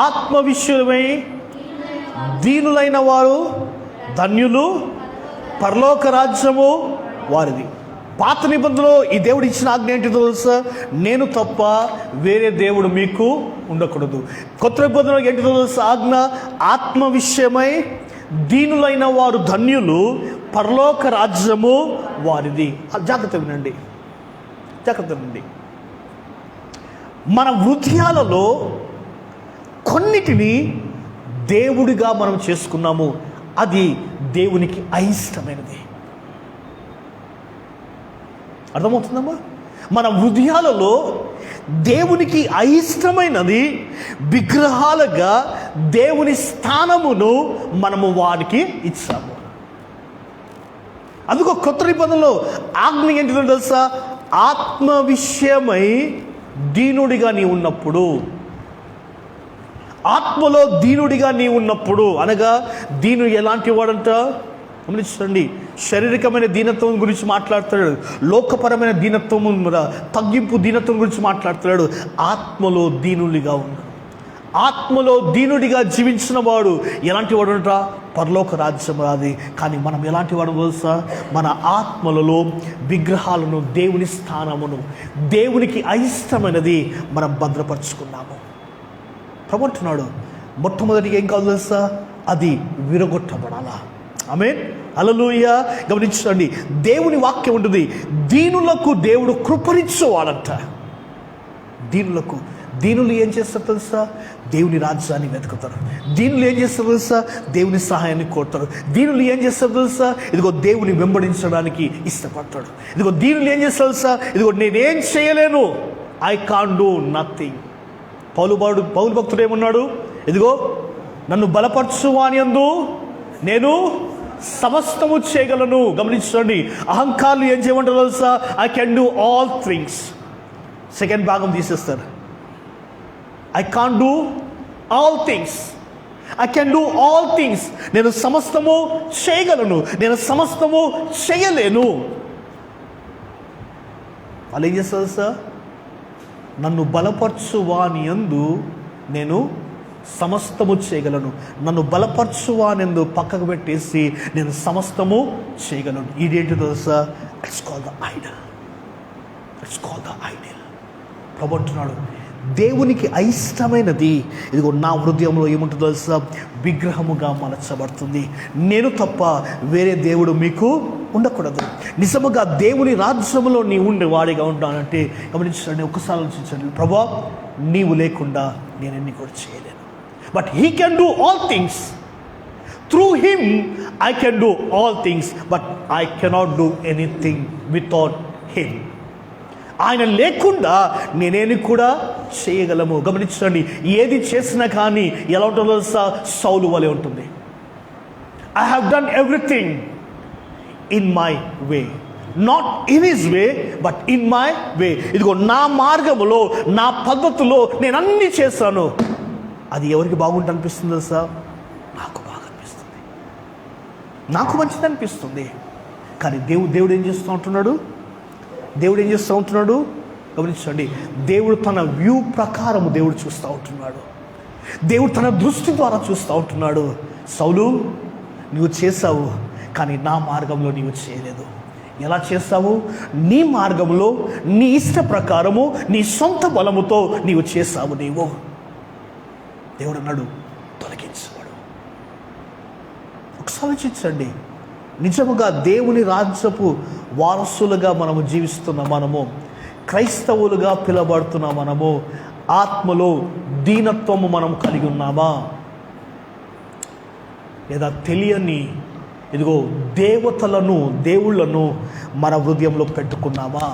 [SPEAKER 2] ఆత్మ విషయమై దీనులైన వారు ధన్యులు, పరలోక రాజ్యము వారిది. పాత నిబంధనలో ఈ దేవుడు ఇచ్చిన ఆజ్ఞ ఏంటి తెలుసా? నేను తప్ప వేరే దేవుడు మీకు ఉండకూడదు. కొత్త నిబంధనలో ఏంటి తెలుసా ఆజ్ఞ? ఆత్మ విషయమై దీనులైన వారు ధన్యులు, పరలోక రాజ్యము వారిది. జాగ్రత్త వినండి. మన హృదయాలలో కొన్నిటిని దేవుడిగా మనం చేసుకున్నాము, అది దేవునికి అయిష్టమైనది. అర్థమవుతుందమ్మా? మన హృదయాలలో దేవునికి అయిష్టమైనది విగ్రహాలుగా దేవుని స్థానమును మనము వారికి ఇచ్చాము. అందుకో కొత్త నిబంధనలో ఆజ్ఞ ఏంటిదో తెలుసా? ఆత్మ విషయమై దీనుడిగా నీ ఉన్నప్పుడు, ఆత్మలో దీనుడిగా నీ ఉన్నప్పుడు, అనగా దీనుడు ఎలాంటి వాడంట? గమనించండి, శారీరకమైన దీనత్వం గురించి మాట్లాడుతున్నాడు, లోకపరమైన దీనత్వం, తగ్గింపు దీనత్వం గురించి మాట్లాడుతున్నాడు. ఆత్మలో దీనుడిగా ఉన్నాడు. ఆత్మలో దీనుడిగా జీవించిన వాడు ఎలాంటి వాడు అంట? పరలోక రాజ్యం రాది. కానీ మనం ఎలాంటి వాడు తెలుసా? మన ఆత్మలలో విగ్రహాలను, దేవుని స్థానమును, దేవునికి అయిష్టమైనది మనం భద్రపరుచుకున్నాము. ప్రభు అంటున్నాడు, మొట్టమొదటిగా ఏం కాదు తెలుసా? అది విరగొట్టబడాలా. ఆమేన్, హల్లెలూయా. గమనించండి, దేవుని వాక్యం ఉంటుంది, దీనులకు దేవుడు కృపనిచ్చేవాడంట. దీనులు ఏం చేస్తారు తెలుసా? దేవుని రాజ్యాన్ని వెతుకుతారు. దీనులు ఏం చేస్తారు తెలుసా? దేవుని సహాయాన్ని కోరుతారు. దీనులు ఏం చేస్తారు తెలుసా? ఇదిగో దేవుని వెంబడించడానికి ఇష్టపడతాడు. ఇదిగో దీనులు ఏం చేస్తారు తెలుసా? ఇదిగో నేనేం చేయలేను, ఐ కాన్ డూ నథింగ్. పౌలు భక్తుడు ఏమన్నాడు? ఇదిగో నన్ను బలపరచువాని యందు నేను సమస్తము చేయగలను. గమనించండి, అహంకారులు ఏం చేయమంటారు తెలుసా? I can do all things. Second భాగం తీసేస్తారు. I can't do all things. I can do all things. నేను సమస్తము చేయగలను, నేను సమస్తము చేయలేను. వాళ్ళు ఏం చేస్తారు సార్? నన్ను బలపరచువాని యందు నేను సమస్తము చేయగలను. నన్ను బలపరచువానిందు పక్కకు పెట్టేసి నేను సమస్తము చేయగలను. ఇదేంటి తెలుసా? It's call the idol. It's call the idol. ప్రభు అంటున్నాడు, దేవునికి అయిష్టమైనది ఇదిగో నా హృదయంలో ఏముంటుందో తెలుసా? విగ్రహముగా మలచబడుతుంది. నేను తప్ప వేరే దేవుడు మీకు ఉండకూడదు. నిజముగా దేవుని రాజ్యంలో నీ ఉండే వాడిగా ఉంటానంటే గమనించండి, ఒక్కసారి ఆలోచించండి. ప్రభా, నీవు లేకుండా నేను ఎన్ని కూడా చేయలేను. But he can do all things. Through him I can do all things, but I cannot do anything without him. ఆయన లేకుండా నేనేమి కూడా చేయగలము. గమనించండి, ఏది చేసినా కానీ ఎలా ఉంటుందో సౌలు వలె ఉంటుంది. I have done everything in my way, not in his way but in my way. ఇదిగో నా మార్గములో, నా పద్ధతిలో నేను అన్నీ చేశాను. అది ఎవరికి బాగుంటుంది అనిపిస్తుంది సార్? నాకు బాగా అనిపిస్తుంది, నాకు మంచిది అనిపిస్తుంది. కానీ దేవుడు ఏం చేస్తూ ఉంటున్నాడు? దేవుడు ఏం చేస్తూ ఉంటున్నాడు? గమనించండి, దేవుడు తన వ్యూ ప్రకారము దేవుడు చూస్తూ ఉంటున్నాడు. దేవుడు తన దృష్టి ద్వారా చూస్తూ ఉంటున్నాడు. సౌలు, నువ్వు చేసావు, కానీ నా మార్గంలో నీవు చేయలేదు. ఎలా చేస్తావు? నీ మార్గంలో, నీ ఇష్ట ప్రకారము, నీ సొంత బలముతో నీవు చేసావు. నీవు దేవుడు అన్నాడు, తొలగించబడు. ఒకసారి ఆలోచించండి, నిజముగా దేవుని రాజ్యపు వారసులుగా మనము జీవిస్తున్న మనము, క్రైస్తవులుగా పిలబడుతున్న మనము, ఆత్మలో దీనత్వము మనం కలిగి ఉన్నామా? లేదా తెలియని ఇదిగో దేవతలను, దేవుళ్లను మన హృదయంలో పెట్టుకున్నామా?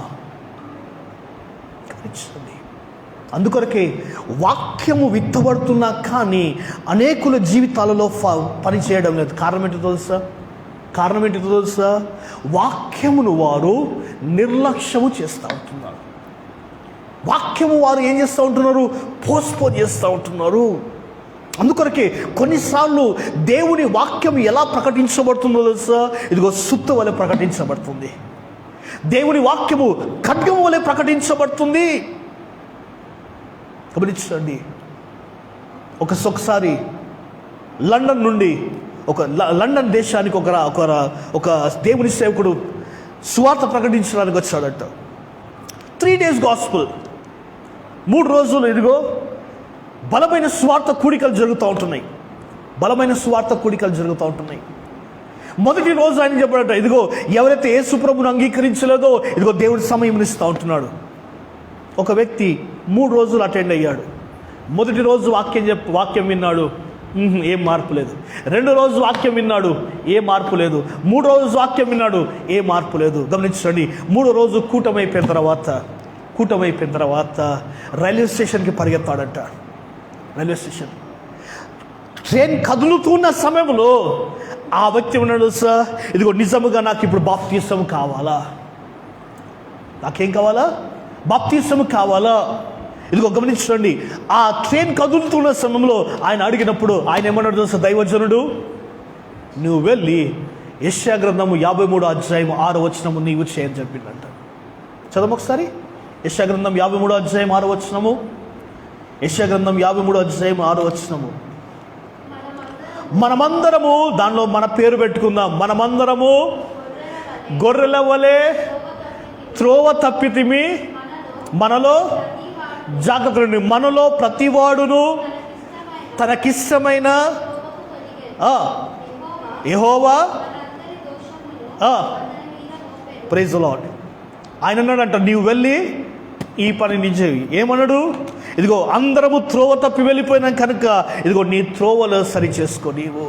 [SPEAKER 2] అందుకొరకే వాక్యము విత్తబడుతున్నా కానీ అనేకుల జీవితాలలో పనిచేయడం లేదు. కారణం ఏంటో తెలుసా? వాక్యమును వారు నిర్లక్ష్యము చేస్తూ ఉంటున్నారు. వాక్యము వారు ఏం చేస్తూ ఉంటున్నారు? పోస్ట్పోన్ చేస్తూ ఉంటున్నారు. అందుకొరకే కొన్నిసార్లు దేవుని వాక్యం ఎలా ప్రకటించబడుతుందో తెలుసా? ఇదిగో సుత్తు వలె ప్రకటించబడుతుంది. దేవుని వాక్యము ఖడ్గం వలె ప్రకటించబడుతుంది. గమనించండి, ఒకసారి లండన్ నుండి లండన్ దేశానికి ఒక దేవుని సేవకుడు సువార్త ప్రకటించడానికి వచ్చాడట. 3 days గాస్పుల్, 3 రోజులు ఇదిగో బలమైన స్వార్థ కూడికలు జరుగుతూ ఉంటున్నాయి. మొదటి రోజు ఆయన చెప్పాడట, ఇదిగో ఎవరైతే యేసు ప్రభువును అంగీకరించలేదో ఇదిగో దేవుడి సమయం ఇస్తూ ఉంటున్నాడు. ఒక వ్యక్తి 3 రోజులు అటెండ్ అయ్యాడు. మొదటి రోజు వాక్యం విన్నాడు, ఏం మార్పు లేదు. 2వ రోజు వాక్యం విన్నాడు, ఏ మార్పు లేదు. 3వ రోజు వాక్యం విన్నాడు, ఏ మార్పు లేదు. గమనించండి, 3వ రోజు కూటమైపోయిన తర్వాత రైల్వే స్టేషన్కి పరిగెత్తాడట. రైల్వే స్టేషన్ ట్రైన్ కదులుతున్న సమయంలో ఆ వ్యక్తి ఉన్నాడు, సార్ ఇదిగో నిజముగా నాకు ఇప్పుడు బాప్తిసం కావాలా? నాకేం కావాలా? బాప్తిసం కావాలా? ఇదిగో గమనించండి, ఆ ట్రైన్ కదులుతున్న సమయంలో ఆయన అడిగినప్పుడు ఆయన ఏమన్నాడు తెలుసా? దైవజనుడు, నువ్వు వెళ్ళి యెషయా గ్రంథము 53వ అధ్యాయం 6వ వచనము నీవు చేయని చెప్పిందంట. చదవం ఒకసారి. యెషయా గ్రంథం 53వ అధ్యాయం 6వ వచనము. యెషయా గ్రంథం 53వ అధ్యాయం 6వ వచనము. మనమందరము, దానిలో మన పేరు పెట్టుకుందాం, మనమందరము గొర్రెల వలె త్రోవ తప్పితిమి, మనలో జాగ్రత్త. మనలో ప్రతివాడును తనకిష్టమైన యెహోవా ప్రైజ్ ది లార్డ్. ఆయన అన్నాడంట, నీవు వెళ్ళి ఈ పని నుంచి ఏమన్నాడు? ఇదిగో అందరము త్రోవ తప్పి వెళ్ళిపోయినాం కనుక ఇదిగో నీ త్రోవలు సరి చేసుకో, నీవు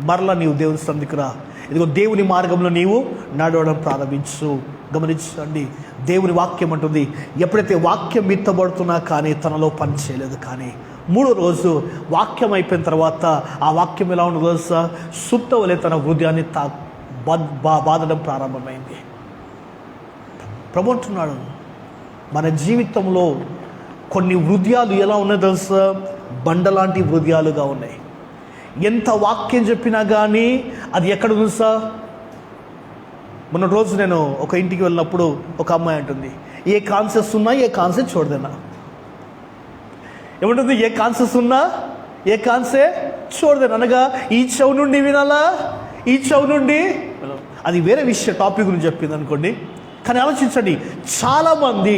[SPEAKER 2] మరలా నీవు దేవుని సంధికి రా, ఇదిగో దేవుని మార్గంలో నీవు నడవడం ప్రారంభించు. గమనించండి, దేవుని వాక్యం అంటుంది, ఎప్పుడైతే వాక్యం విత్తబడుతున్నా కానీ తనలో పని చేయలేదు. కానీ 3వ రోజు వాక్యం అయిపోయిన తర్వాత ఆ వాక్యం ఎలా ఉండదు తెలుసా? సుత్త వలె తన హృదయాన్ని బాధడం ప్రారంభమైంది. ప్రభు అంటున్నాడు, మన జీవితంలో కొన్ని హృదయాలు ఎలా ఉన్నాయో తెలుసా? బండలాంటి హృదయాలుగా ఉన్నాయి. ఎంత వాక్యం చెప్పినా కానీ అది ఎక్కడ ఉంది సార్? మొన్న రోజు నేను ఒక ఇంటికి వెళ్ళినప్పుడు ఒక అమ్మాయి అంటుంది, ఏ కాన్సెప్ట్స్ ఉన్నా ఏ కాన్సెప్ట్ చూడదన్నా. ఏమంటుంది? ఏ కాన్సెప్ట్స్ ఉన్నా ఏ కాన్సెప్ట్ చూడదని. అనగా ఈ చెవు నుండి వినాలా, ఈ చెవు నుండి, అది వేరే విషయం, టాపిక్ గురించి చెప్పింది అనుకోండి. కానీ ఆలోచించండి, చాలామంది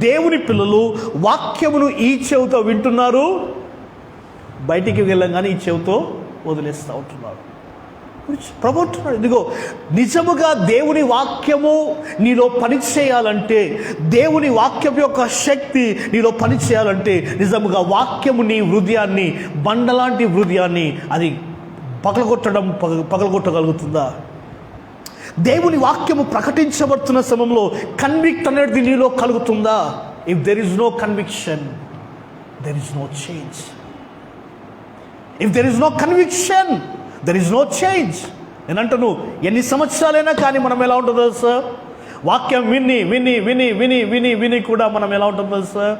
[SPEAKER 2] దేవుని పిల్లలు వాక్యమును ఈ చెవుతో వింటున్నారు, బయటికి వెళ్ళంగానే ఈ చెవుతో వదిలేస్తూ ఉంటున్నారు. ప్రభు అంటున్నాడు, ఇదిగో నిజముగా దేవుని వాక్యము నీలో పనిచేయాలంటే, దేవుని వాక్యం యొక్క శక్తి నీలో పనిచేయాలంటే, నిజముగా వాక్యము నీ హృదయాన్ని, బండలాంటి హృదయాన్ని అది పగలగొట్టగలుగుతుందా? దేవుని వాక్యము ప్రకటించబడుతున్న సమయంలో కన్విక్ట్ అనేది నీలో కలుగుతుందా? If there is no conviction, there is no change. If there is no conviction, there is no change. నేను అంటాను, ఎన్ని సంవత్సరాలైనా కానీ మనం ఎలా ఉంటుందో సార్, వాక్యం విని విని విని విని విని విని కూడా మనం ఎలా ఉంటుందో సార్,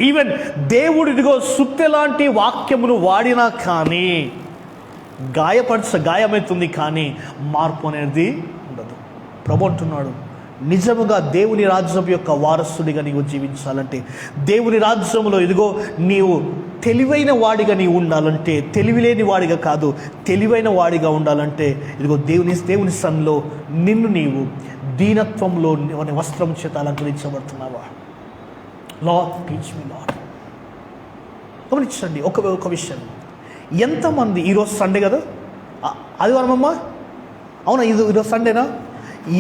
[SPEAKER 2] ఈవెన్ దేవుడు ఇదిగో సుత్తెలాంటి వాక్యమును వాడినా కానీ గాయమవుతుంది, కానీ మార్పు అనేది ఉండదు. ప్రభు అంటున్నాడు, నిజముగా దేవుని రాజ్యం యొక్క వారసుడిగా నీవు జీవించాలంటే, దేవుని రాజ్యంలో ఇదిగో నీవు తెలివైన వాడిగా నీవు ఉండాలంటే, తెలివిలేని వాడిగా కాదు, తెలివైన వాడిగా ఉండాలంటే, ఇదిగో దేవుని సన్నిలో నిన్ను నీవు దీనత్వంలో వస్త్రం చేత అలంకరించబడుతున్నావా? Lord teach me Lord. గమనించండి ఒక విషయం, ఎంతమంది, ఈరోజు సండే కదా, ఆదివారం అమ్మా, అవునా, ఈరోజు సండేనా?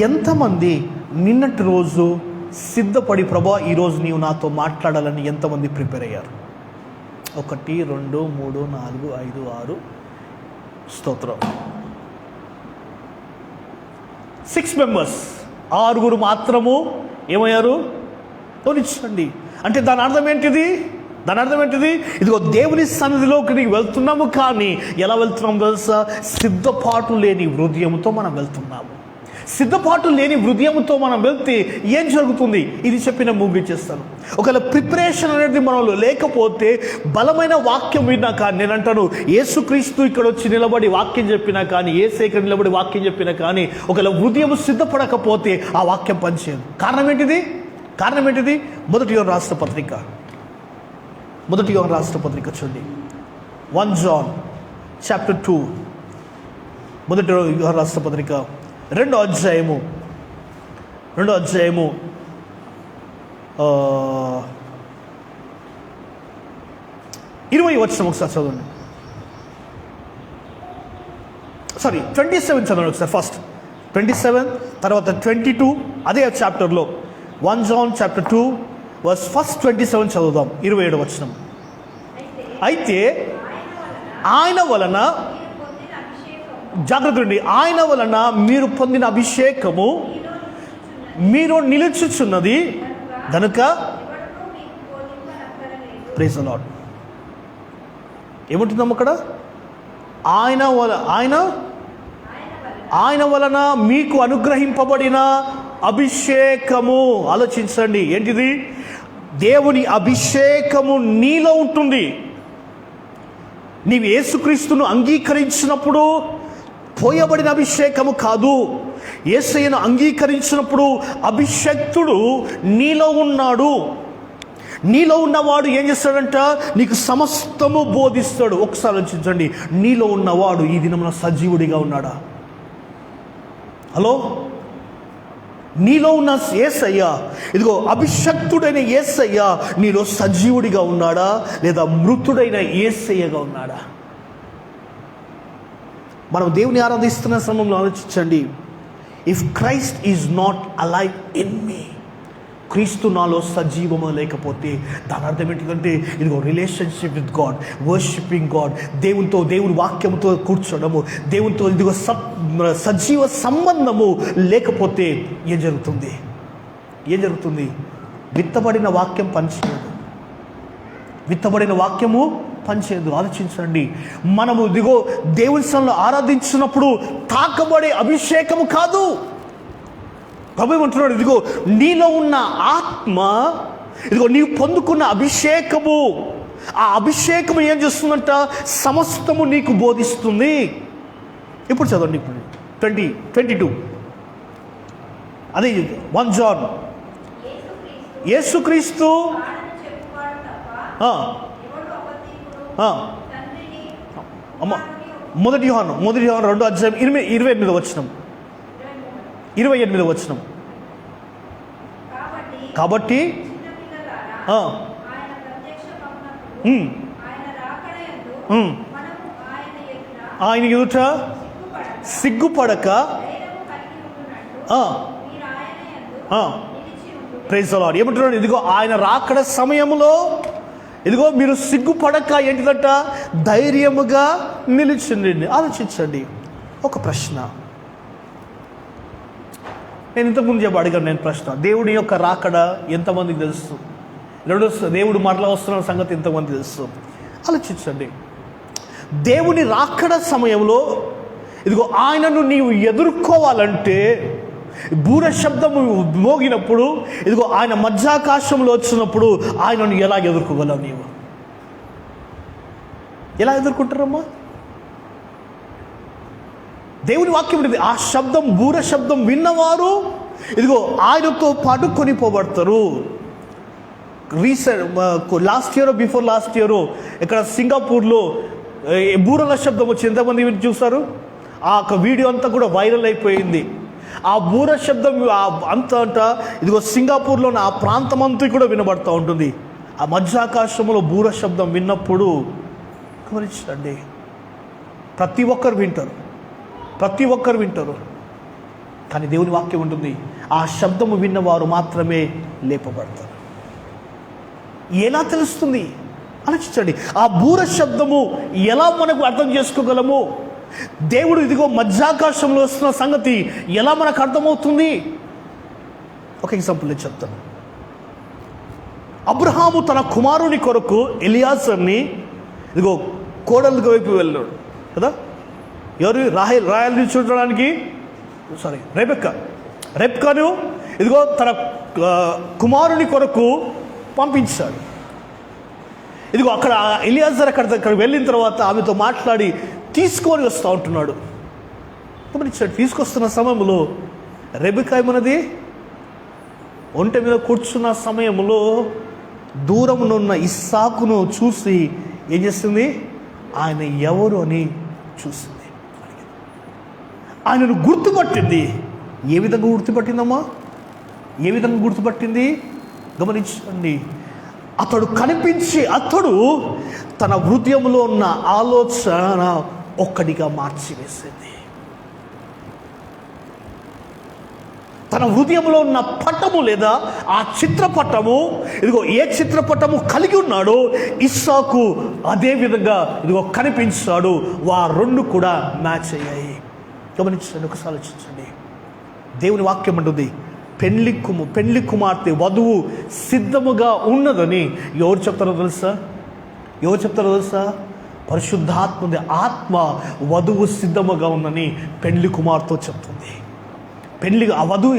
[SPEAKER 2] ఎంతమంది నిన్నటి రోజు సిద్ధపడి ప్రభా ఈరోజు నీవు నాతో మాట్లాడాలని ఎంతమంది ప్రిపేర్ అయ్యారు? 1 2 3 4 5 6 స్తోత్రం, 6 మెంబర్స్, 6 మాత్రము ఏమయ్యారు? గమనించండి. అంటే దాని అర్థం ఏంటిది? ఇదిగో దేవుని సన్నిధిలోకి నీకు వెళ్తున్నాము, కానీ ఎలా వెళ్తున్నాము తెలుసా? సిద్ధపాటు లేని హృదయంతో మనం వెళ్తున్నాము. సిద్ధపాటు లేని హృదయంతో మనం వెళ్తే ఏం జరుగుతుంది? ఇది చెప్పిన ముగించేస్తాను. ఒకవేళ ప్రిపరేషన్ అనేది మనలో లేకపోతే, బలమైన వాక్యం విన్నా కానీ, నేను అంటాను, యేసుక్రీస్తు ఇక్కడ వచ్చి నిలబడి వాక్యం చెప్పినా కానీ, యేసు ఇక్కడ నిలబడి వాక్యం చెప్పినా కానీ, ఒకవేళ హృదయం సిద్ధపడకపోతే ఆ వాక్యం పనిచేయదు. కారణం ఏంటిది? మొదటి యోహాను రాష్ట్ర పత్రిక చూడండి, 1 John chapter 2, మొదటి యోహాను రాష్ట్ర పత్రిక 2వ అధ్యాయము 20 వచనం ఒకసారి చదవండి. 27 చదవండి ఒకసారి. ఫస్ట్ 27, తర్వాత 22, అదే చాప్టర్లో 1 John chapter 2 verse 27 చదువుదాం. 27వ వచనం. అయితే ఆయన వలన, జాగ్రత్త అండి, ఆయన వలన మీరు పొందిన అభిషేకము మీరు నిలుచుచున్నది గనుక, ప్రైజ్ ది లార్డ్. ఏమంటున్నాం అక్కడ? ఆయన వలన మీకు అనుగ్రహింపబడిన అభిషేకము. ఆలోచించండి, ఏంటిది? దేవుని అభిషేకము నీలో ఉంటుంది. నీవు యేసుక్రీస్తును అంగీకరించినప్పుడు పోయబడిన అభిషేకము కాదు, యేసయ్యను అంగీకరించినప్పుడు అభిషక్తుడు నీలో ఉన్నాడు. నీలో ఉన్నవాడు ఏం చేస్తాడంట? నీకు సమస్తము బోధిస్తాడు. ఒకసారి ఆలోచించండి, నీలో ఉన్నవాడు ఈ దినమున సజీవుడిగా ఉన్నాడా? హలో, నీలో ఉన్న యేసయ్య, ఇదిగో అభిషక్తుడైన యేసయ్య నీలో సజీవుడిగా ఉన్నాడా, లేదా మృతుడైన యేసయ్యగా ఉన్నాడా? మనం దేవుని ఆరాధిస్తున్న సమయంలో ఆలోచించండి, if Christ is not alive in me, క్రీస్తు నాలో సజీవము లేకపోతే దాని అర్థం ఏంటంటే, ఇదిగో relationship with God, worshipping God, దేవుని వాక్యంతో కూర్చోడము, దేవునితో ఇదిగో సజీవ సంబంధము లేకపోతే ఏం జరుగుతుంది? విత్తబడిన వాక్యం పనిచేయదు. ఆలోచించండి, మనము ఇదిగో దేవుని సన్నిధిలో ఆరాధించినప్పుడు తాకబడే అభిషేకము కాదు, ప్రభు ఏమంటున్నాడు, ఇదిగో నీలో ఉన్న ఆత్మ, ఇదిగో నీవు పొందుకున్న అభిషేకము, ఆ అభిషేకము ఏం చేస్తుందంట, సమస్తము నీకు బోధిస్తుంది. ఇప్పుడు చదవండి, ఇప్పుడు 22 అదే 1 జాన్. యేసుక్రీస్తు అమ్మ 1 యోహాను 2 అధ్యాయం 28 వచనం. కాబట్టి ఆయన ఎదుట సిగ్గుపడక, ప్రైజ్ ది లార్డ్. ఏమంటున్నాడు, ఇదిగో ఆయన రాకడ సమయంలో, ఇదిగో మీరు సిగ్గుపడక ఏంటిదంట, ధైర్యముగా నిలిచిండి. ఆలోచించండి, ఒక ప్రశ్న నేను ఇంతకుముందు అడిగాను. నేను ప్రశ్న, దేవుడి యొక్క రాకడ ఎంతమందికి తెలుసు? దేవుడు మరలా వస్తున్న సంగతి ఎంతమంది తెలుసు? ఆలోచించండి. దేవుని రాకడ సమయంలో ఇదిగో ఆయనను నీవు ఎదుర్కోవాలంటే, బూర శబ్దము మోగినప్పుడు, ఇదిగో ఆయన మధ్యాకాశంలో వచ్చినప్పుడు ఆయనను ఎలా ఎదుర్కోగలవు? నీవు ఎలా ఎదుర్కొంటారమ్మా? దేవుని వాక్యం ఇది. ఆ శబ్దం, బూర శబ్దం విన్నవారు ఇదిగో ఆయనతో పాటు కొనిపోబడతారు. లాస్ట్ ఇయర్ ఇక్కడ సింగపూర్లో బూరల శబ్దం వచ్చి ఎంతమంది చూస్తారు? ఆ వీడియో అంతా కూడా వైరల్ అయిపోయింది. ఆ బూర శబ్దం అంత ఇదిగో సింగపూర్లోని ఆ ప్రాంతం అంతా కూడా వినబడుతూ ఉంటుంది. ఆ మధ్యాకాశంలో బూర శబ్దం విన్నప్పుడు గమనించండి, ప్రతి ఒక్కరు వింటారు. కానీ దేవుని వాక్యం ఉంటుంది, ఆ శబ్దము విన్నవారు మాత్రమే లేపబడతారు. ఎలా తెలుస్తుంది? ఆలోచించండి. ఆ బూర శబ్దము ఎలా మనకు అర్థం చేసుకోగలము? దేవుడు ఇదిగో మధ్యాకాశంలో వస్తున్న సంగతి ఎలా మనకు అర్థమవుతుంది? ఒక ఎగ్జాంపుల్ నేను చెప్తాను. అబ్రహాము తన కుమారుని కొరకు ఎలియాజర్ని ఇదిగో కోడలు వైపు వెళ్ళాడు కదా. ఎవరు? రాయల్ని చూడడానికి రెబెక్కాను ఇదిగో తన కుమారుని కొరకు పంపించాడు. ఇదిగో అక్కడ ఎలియాజర్ అక్కడ వెళ్ళిన తర్వాత ఆమెతో మాట్లాడి తీసుకొని వస్తూ ఉంటున్నాడు. గమనించాడు. తీసుకొస్తున్న సమయంలో రెబెక్కా ఏమన్నది, ఒంటె మీద కూర్చున్న సమయంలో దూరమునున్న ఇస్సాకును చూసి ఏం చేస్తుంది, ఆయన ఎవరు అని చూసింది. ఆయనను గుర్తుపట్టింది. ఏ విధంగా గుర్తుపట్టిందమ్మా? ఏ విధంగా గుర్తుపట్టింది? గమనించండి. అతడు కనిపించి తన హృదయంలో ఉన్న ఆలోచన ఒక్కడిగా మార్చివేసింది. తన హృదయంలో ఉన్న పటము లేదా ఆ చిత్రపటము, ఇదిగో ఏ చిత్రపటము కలిగి ఉన్నాడో ఇస్సాకు అదే విధంగా ఇదిగో కనిపించాడు. రెండు కూడా మ్యాచ్ అయ్యాయి. గమనించండి, ఒకసారి ఆలోచించండి. దేవుని వాక్యం అంటుంది, పెళ్లి కుమార్తె వధువు సిద్ధముగా ఉన్నదని ఎవరు చెప్తారో తెలుసా? పరిశుద్ధాత్మది ఆత్మ వధువు సిద్ధముగా ఉందని పెళ్లి కుమార్తె చెప్తుంది. ఆ వధువు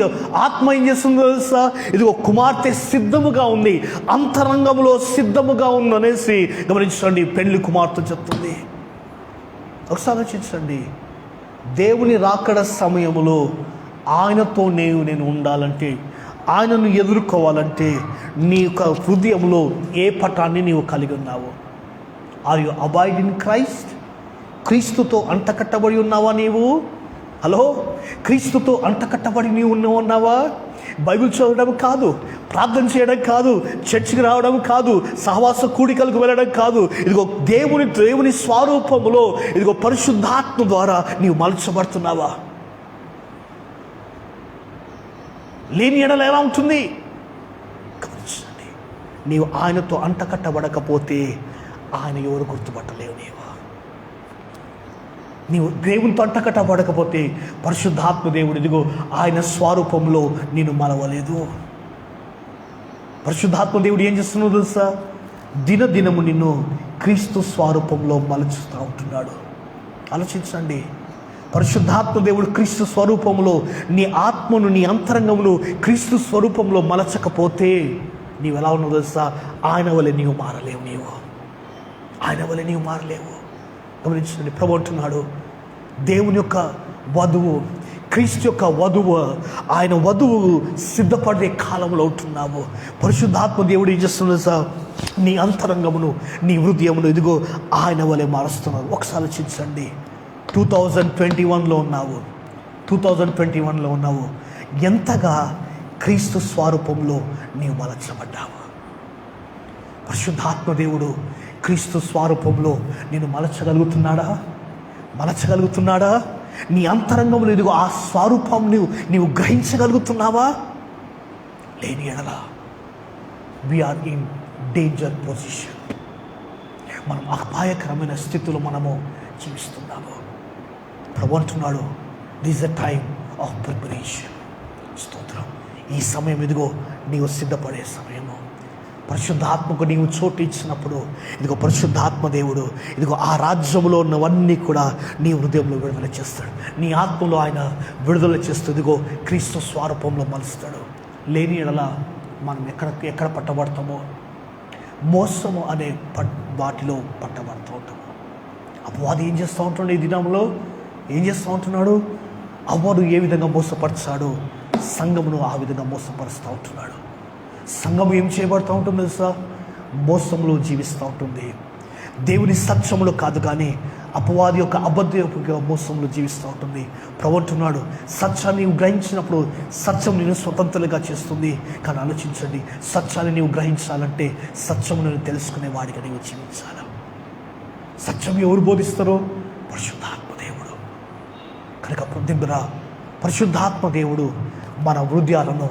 [SPEAKER 2] ఆత్మ ఏం చేస్తుందో తెలుసా? ఇదిగో కుమార్తె సిద్ధముగా ఉంది, అంతరంగంలో సిద్ధముగా ఉందనేసి గమనించండి, పెళ్లి కుమార్తె చెప్తుంది. ఒకసారి ఆలోచించండి. దేవుని రాకడ సమయంలో ఆయనతో నేను ఉండాలంటే, ఆయనను ఎదుర్కోవాలంటే నీ యొక్క హృదయంలో ఏ పటాన్ని నీవు కలిగి ఉన్నావు? Are you abide in Christ? క్రీస్తుతో అంటకట్టబడి ఉన్నావా నీవు? హలో, క్రీస్తుతో అంటకట్టబడి నీవు ఉన్నావా? బైబిల్ చదవడం కాదు, ప్రార్థన చేయడం కాదు, చర్చికి రావడం కాదు, సహవాస కూడికలకు వెళ్ళడం కాదు. ఇదిగో దేవుని స్వరూపములో ఇదిగో పరిశుద్ధాత్మ ద్వారా నీవు మలచబడుతున్నావా? లేని ఎడల ఎలా ఉంటుంది? గమనించండి. నీవు ఆయనతో అంటకట్టబడకపోతే ఆయన ఎవరు గుర్తుపట్టలేవు. నీవు దేవునితో అంటకట్టబడకపోతే పరిశుద్ధాత్మ దేవుడు ఇదిగో ఆయన స్వరూపంలో నేను మలవలేదు. పరిశుద్ధాత్మ దేవుడు ఏం చేస్తున్నావు తెలుసా? దినదినము నిన్ను క్రీస్తు స్వరూపంలో మలుచుతూ ఉంటున్నాడు. ఆలోచించండి. పరిశుద్ధాత్మ దేవుడు క్రీస్తు స్వరూపంలో నీ ఆత్మను, నీ అంతరంగమును క్రీస్తు స్వరూపంలో మలచకపోతే నీవు ఎలా ఉన్నావు తెలుసా? ఆయన వలె నీవు మారలేవు. ఆయన వలె నీవు మారలేవు. గమనించండి, ప్రభు అంటున్నాడు, దేవుని యొక్క వధువు, క్రీస్తు యొక్క వధువు, ఆయన వధువు సిద్ధపడే కాలంలో ఉంటున్నావు. పరిశుద్ధాత్మ దేవుడు ఏం చేస్తున్నాడు సార్? నీ అంతరంగమును, నీ హృదయమును ఇదిగో ఆయన వలె మారుస్తున్నాడు. ఒకసారి ఆలోచించండి, 2021లో ఉన్నావు, 2021లో ఉన్నావు. ఎంతగా క్రీస్తు స్వరూపంలో నీవు మలచబడ్డావు. పరిశుద్ధాత్మ దేవుడు క్రీస్తు స్వరూపంలో నేను మలచగలుగుతున్నాడా? నీ అంతరంగంలో ఇదిగో ఆ స్వరూపం నీవు గ్రహించగలుగుతున్నావా? లేని ఎడల వీఆర్ ఇన్ డేంజర్ పొజిషన్. మనం అపాయకరమైన స్థితిలో మనము జీవిస్తున్నాము. ప్రభు అంటున్నాడు, this a time of preparation. స్తోత్రం. ఈ సమయం ఇదిగో నీవు సిద్ధపడే సమయము. పరిశుద్ధాత్మకు నీవు చోటు ఇచ్చినప్పుడు ఇదిగో పరిశుద్ధాత్మ దేవుడు ఇదిగో ఆ రాజ్యంలో ఉన్నవన్నీ కూడా నీ హృదయంలో విడుదల చేస్తాడు. నీ ఆత్మలో ఆయన విడుదల చేస్తూ ఇదిగో క్రీస్తు స్వరూపంలో మలుస్తాడు. లేని ఎడల మనం ఎక్కడ పట్టబడతామో మోసము అనే వాటిలో పట్టబడుతూ ఉంటాము. అపవాది ఏం చేస్తూ ఉంటున్నాడు? ఈ దినంలో ఏం చేస్తూ ఉంటున్నాడు? అవ్వను ఏ విధంగా మోసపరిచాడో సంఘమును ఆ విధంగా మోసపరుస్తూ ఉంటున్నాడు. సంఘం ఏం చేయబడుతూ ఉంటుంది తెలుసా? మోసంలో జీవిస్తూ ఉంటుంది. దేవుని సత్యములో కాదు, కానీ అపవాది యొక్క అబద్ధ మోసంలో జీవిస్తూ ఉంటుంది. ప్రభు అంటున్నాడు, సత్యాన్ని నీవు గ్రహించినప్పుడు సత్యం నేను స్వతంత్రంగా చేస్తుంది. కానీ ఆలోచించండి, సత్యాన్ని నీవు గ్రహించాలంటే సత్యమును తెలుసుకునే వాడిగా నీవు జీవించాలి. సత్యం ఎవరు బోధిస్తారో? పరిశుద్ధాత్మ దేవుడు. కనుక పొందిందిరా, పరిశుద్ధాత్మ దేవుడు మన హృదయాలను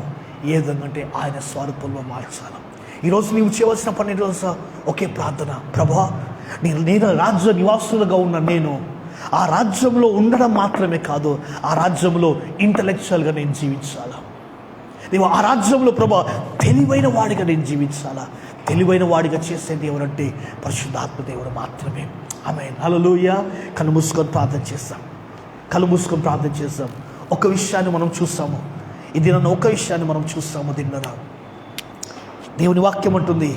[SPEAKER 2] ఏ విధంగా అంటే ఆయన స్వరూపంలో మార్చాలి. ఈరోజు నీవు చేయవలసిన పని రోజు ఒకే ప్రార్థన, ప్రభా నేను రాజ్య నివాసులుగా ఉన్న నేను ఆ రాజ్యంలో ఉండడం మాత్రమే కాదు, ఆ రాజ్యంలో ఇంటలెక్చువల్గా నేను జీవించాలా. నీవు ఆ రాజ్యంలో ప్రభా తెలివైన వాడిగా నేను జీవించాలా. తెలివైన వాడిగా చేసేది ఎవరంటే పరిశుద్ధాత్మ దేవుడు మాత్రమే. ఆమేన్, హల్లెలూయా. కళ్ళు మూసుకొని ప్రార్థన చేస్తాం. ఒక విషయాన్ని మనం చూస్తాము. ఇది నన్ను ఒక విషయాన్ని మనం చూస్తాము. దీనిలో దేవుని వాక్యం అంటుంది,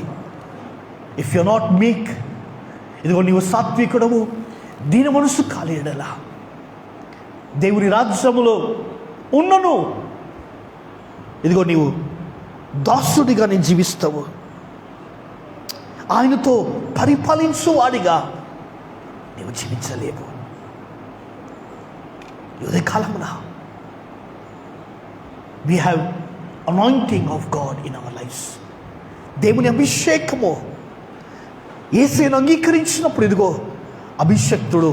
[SPEAKER 2] ఇఫ్ యు నాట్ మీక్, ఇదిగో నీవు సాత్వికుడము దీని మనసు కాలేడలా దేవుని రాజ్యములో ఉన్నను ఇదిగో నీవు దాసుడిగా నేను జీవిస్తావు. ఆయనతో పరిపాలించు వాడిగా నీవు జీవించలేవు. ఇదే కాలమున we have anointing of God in our lives. దేవుని అభిషేకము యేసును అంగీకరించినప్పుడు ఇదిగో అభిషక్తుడు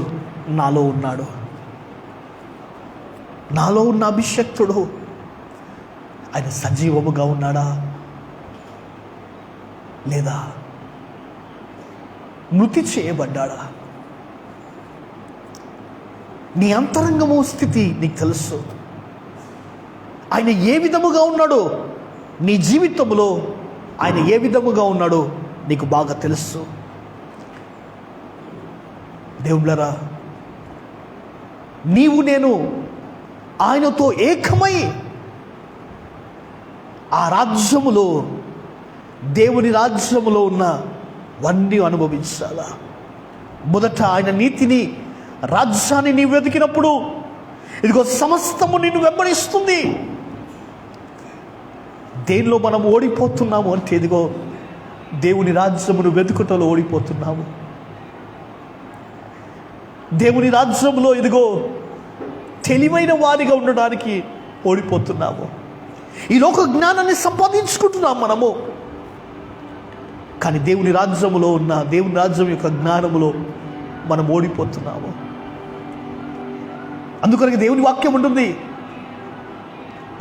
[SPEAKER 2] నాలో ఉన్నాడు. నాలో ఉన్న అభిషక్తుడు ఆయన సజీవముగా ఉన్నాడా లేదా మృతి చేయబడ్డాడా? నీ అంతరంగము స్థితి నీకు తెలుసు. ఆయన ఏ విధముగా ఉన్నాడో నీ జీవితంలో, ఆయన ఏ విధముగా ఉన్నాడో నీకు బాగా తెలుసు. దేవుళ్ళరా, నీవు నేను ఆయనతో ఏకమై ఆ రాజ్యములో, దేవుని రాజ్యములో ఉన్న వన్నీ అనుభవించాలా. మొదట ఆయన నీతిని, రాజ్యాన్ని నీవు వెతికినప్పుడు ఇదిగో సమస్తము నిన్ను వెంబడిస్తుంది. దేనిలో మనం ఓడిపోతున్నాము అంటే ఇదిగో దేవుని రాజ్యమును వెతుకుటలో ఓడిపోతున్నాము. దేవుని రాజ్యంలో ఇదిగో తెలివైన వారిగా ఉండడానికి ఓడిపోతున్నాము. ఈ లోక జ్ఞానాన్ని సంపాదించుకుంటున్నాం మనము, కానీ దేవుని రాజ్యములో ఉన్న దేవుని రాజ్యం యొక్క జ్ఞానములో మనం ఓడిపోతున్నాము. అందుకని దేవుని వాక్యం ఉంటుంది,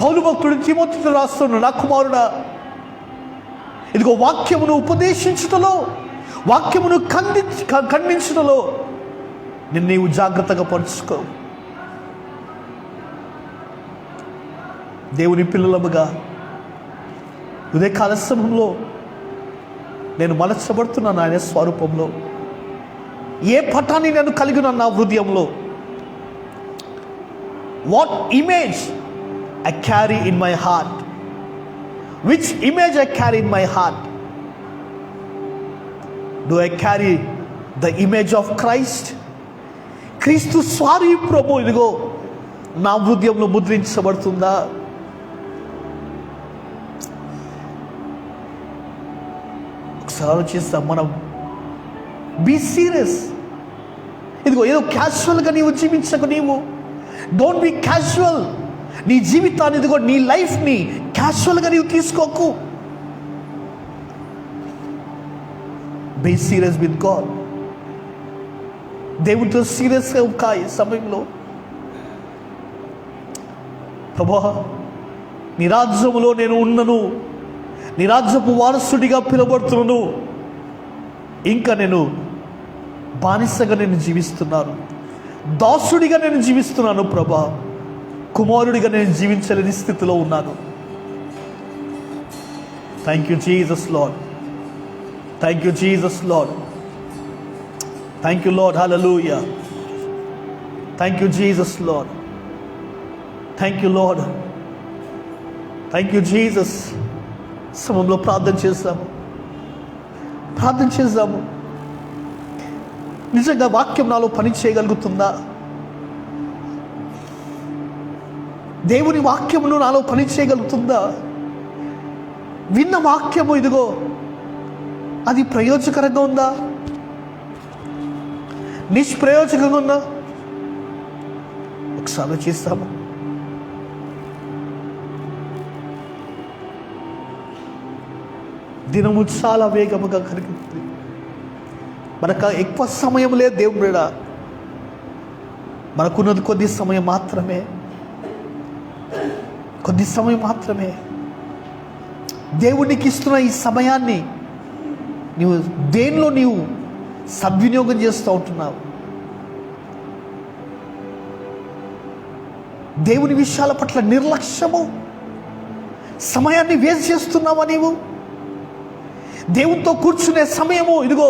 [SPEAKER 2] పౌలు భక్తుడు తిమోతితో రాస్తున్నాడు, నా కుమారుడా ఇదిగో వాక్యమును ఉపదేశించుటలో, వాక్యమును ఖండించుటలో నిన్ను నీవు జాగ్రత్తగా పరుచుకో. దేవుని పిల్లలముగా ఉదయకాల సమయంలో నేను మలచబడుతున్నాను ఆయన స్వరూపంలో. ఏ పటాన్ని నేను కలిగిన నా హృదయంలో what image I carry in my heart. Which image I carry in my heart? Do I carry the image of Christ? క్రీస్తు స్వరూపము ఇదిగో నా హృదయంలో ముద్రించబడుతుందా? ఒకసారి ఆలోచిస్తాం మనం. Be serious. ఇదిగో ఏదో క్యాజువల్గా నీవు జీవించకు. నీవు డోంట్ బి క్యాజువల్. నీ జీవితాన్ని ఇదిగో నీ లైఫ్ని క్యాజువల్గా నీవు తీసుకోకు. Be serious with God. దేవుడితో సీరియస్గా ఒక ఈ సమయంలో, ప్రభువా నీ రాజ్యములో నేను ఉన్నను, నీ రాజ్యపు వారసుడిగా పిలువబడుతున్నాను, ఇంకా నేను బానిసగా నేను జీవిస్తున్నాను, దాసుడిగా నేను జీవిస్తున్నాను ప్రభా, కుమారుడిగా నేను జీవించలేని స్థితిలో ఉన్నాను. Thank you Jesus lord. Thank you Jesus lord. Thank you Lord. Hallelujah. Thank you Jesus lord. Thank you Lord. Thank you Jesus. సమయంలో ప్రార్థన చేద్దాము. నిజంగా వాక్యం నాలో పని చేయగలుగుతుందా? దేవుని వాక్యమును నాలో పని చేయగలుగుతుందా? విన్న వాక్యము ఇదిగో అది ప్రయోజకరంగా ఉందా, నిష్ప్రయోజకంగా ఉందా? ఒకసారి ఆలోచిస్తాము. దినము చాలా వేగముగా కలుగుతుంది. మనకు ఎక్కువ సమయం లేదు దేవుడా. మనకున్నది కొద్ది సమయం మాత్రమే. దేవునికి ఇస్తున్న ఈ సమయాన్ని నీవు దేనిలో నీవు సద్వినియోగం చేస్తూ ఉంటున్నావు? దేవుని విషయాల పట్ల నిర్లక్ష్యము, సమయాన్ని వేస్ట్ చేస్తున్నావా నీవు? దేవునితో కూర్చునే సమయము, ఇదిగో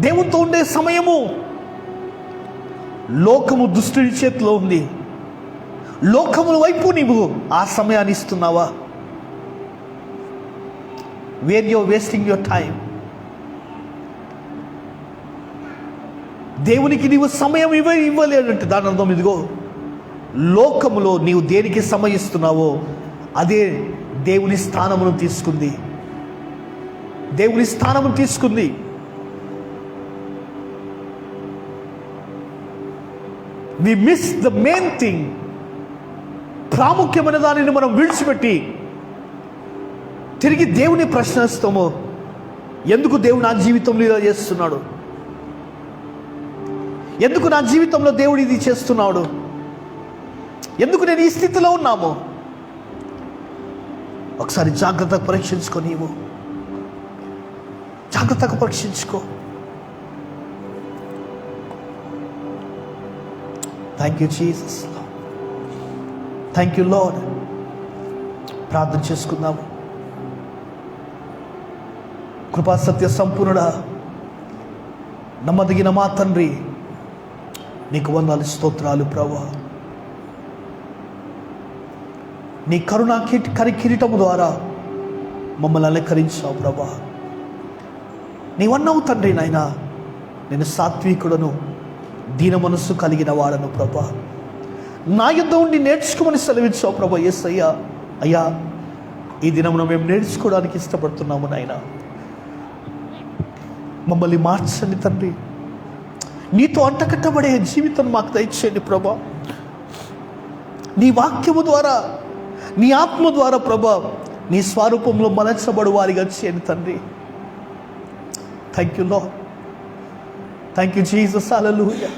[SPEAKER 2] దేవునితో ఉండే సమయము లోకము దుష్టుడి చేతిలో ఉంది. లోకముల వైపు నీవు ఆ సమయాన్ని ఇస్తున్నావా? Where you're wasting your time. దేవునికి నీవు సమయం ఇవ్వలేదంటే దాని అర్థం ఇదిగో లోకములో నీవు దేనికి సమయిస్తున్నావో అదే దేవుని స్థానమును తీసుకుంది. We miss the main thing. ప్రాముఖ్యమైన దానిని మనం విడిచిపెట్టి తిరిగి దేవుని ప్రశ్నిస్తాము. ఎందుకు దేవుడు నా జీవితంలో ఇలా చేస్తున్నాడు? ఎందుకు నా జీవితంలో దేవుడు ఇది చేస్తున్నాడు? ఎందుకు నేను ఈ స్థితిలో ఉన్నాము? ఒకసారి జాగ్రత్తగా పరీక్షించుకో. Thank you Jesus. Thank you Lord. ప్రార్థన చేసుకుందాము. కృపా సత్య సంపూర్ణుడా, నమ్మదగిన మా తండ్రి, నీకు వందనాలు స్తోత్రాలు ప్రభువా. నీ కరుణా కిరీటము ద్వారా మమ్మల్ని అలంకరించావు ప్రభువా. నీవన్నావు తండ్రి నాయనా, నేను సాత్వికుడను, దీన మనస్సు కలిగిన వాడను ప్రభా, నా యుద్ధ ఉండి నేర్చుకోమని సెలవిచ్చావు ప్రభా. యేసయ్యా, అయ్యా ఈ దినమున మేము నేర్చుకోవడానికి ఇష్టపడుతున్నాము నాయనా. మమ్మల్ని మార్చండి తండ్రి. నీతో అంటకట్టబడే జీవితం మాకు దయచేయండి ప్రభా. నీ వాక్యము ద్వారా, నీ ఆత్మ ద్వారా ప్రభా, నీ స్వరూపంలో మలచబడు వారిగా చేయండి తండ్రి. Thank you Lord. Thank you Jesus. Hallelujah.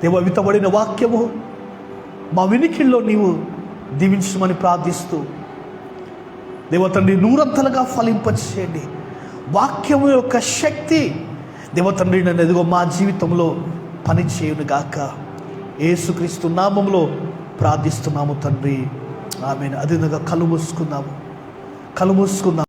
[SPEAKER 2] దేవ, విత్తబడిన వాక్యము మా వినికిల్లో నీవు దీవించమని ప్రార్థిస్తూ, దేవ తండ్రి నూరంతలుగా ఫలింపచేయండి. వాక్యము యొక్క శక్తి దేవ తండ్రి నన్ను ఎదుగో మా జీవితంలో పనిచేయును గాక. యేసుక్రీస్తు నామములో ప్రార్థిస్తున్నాము తండ్రి. ఆమేన్. అదేవిధంగా కళ్ళు మూసుకుందాము.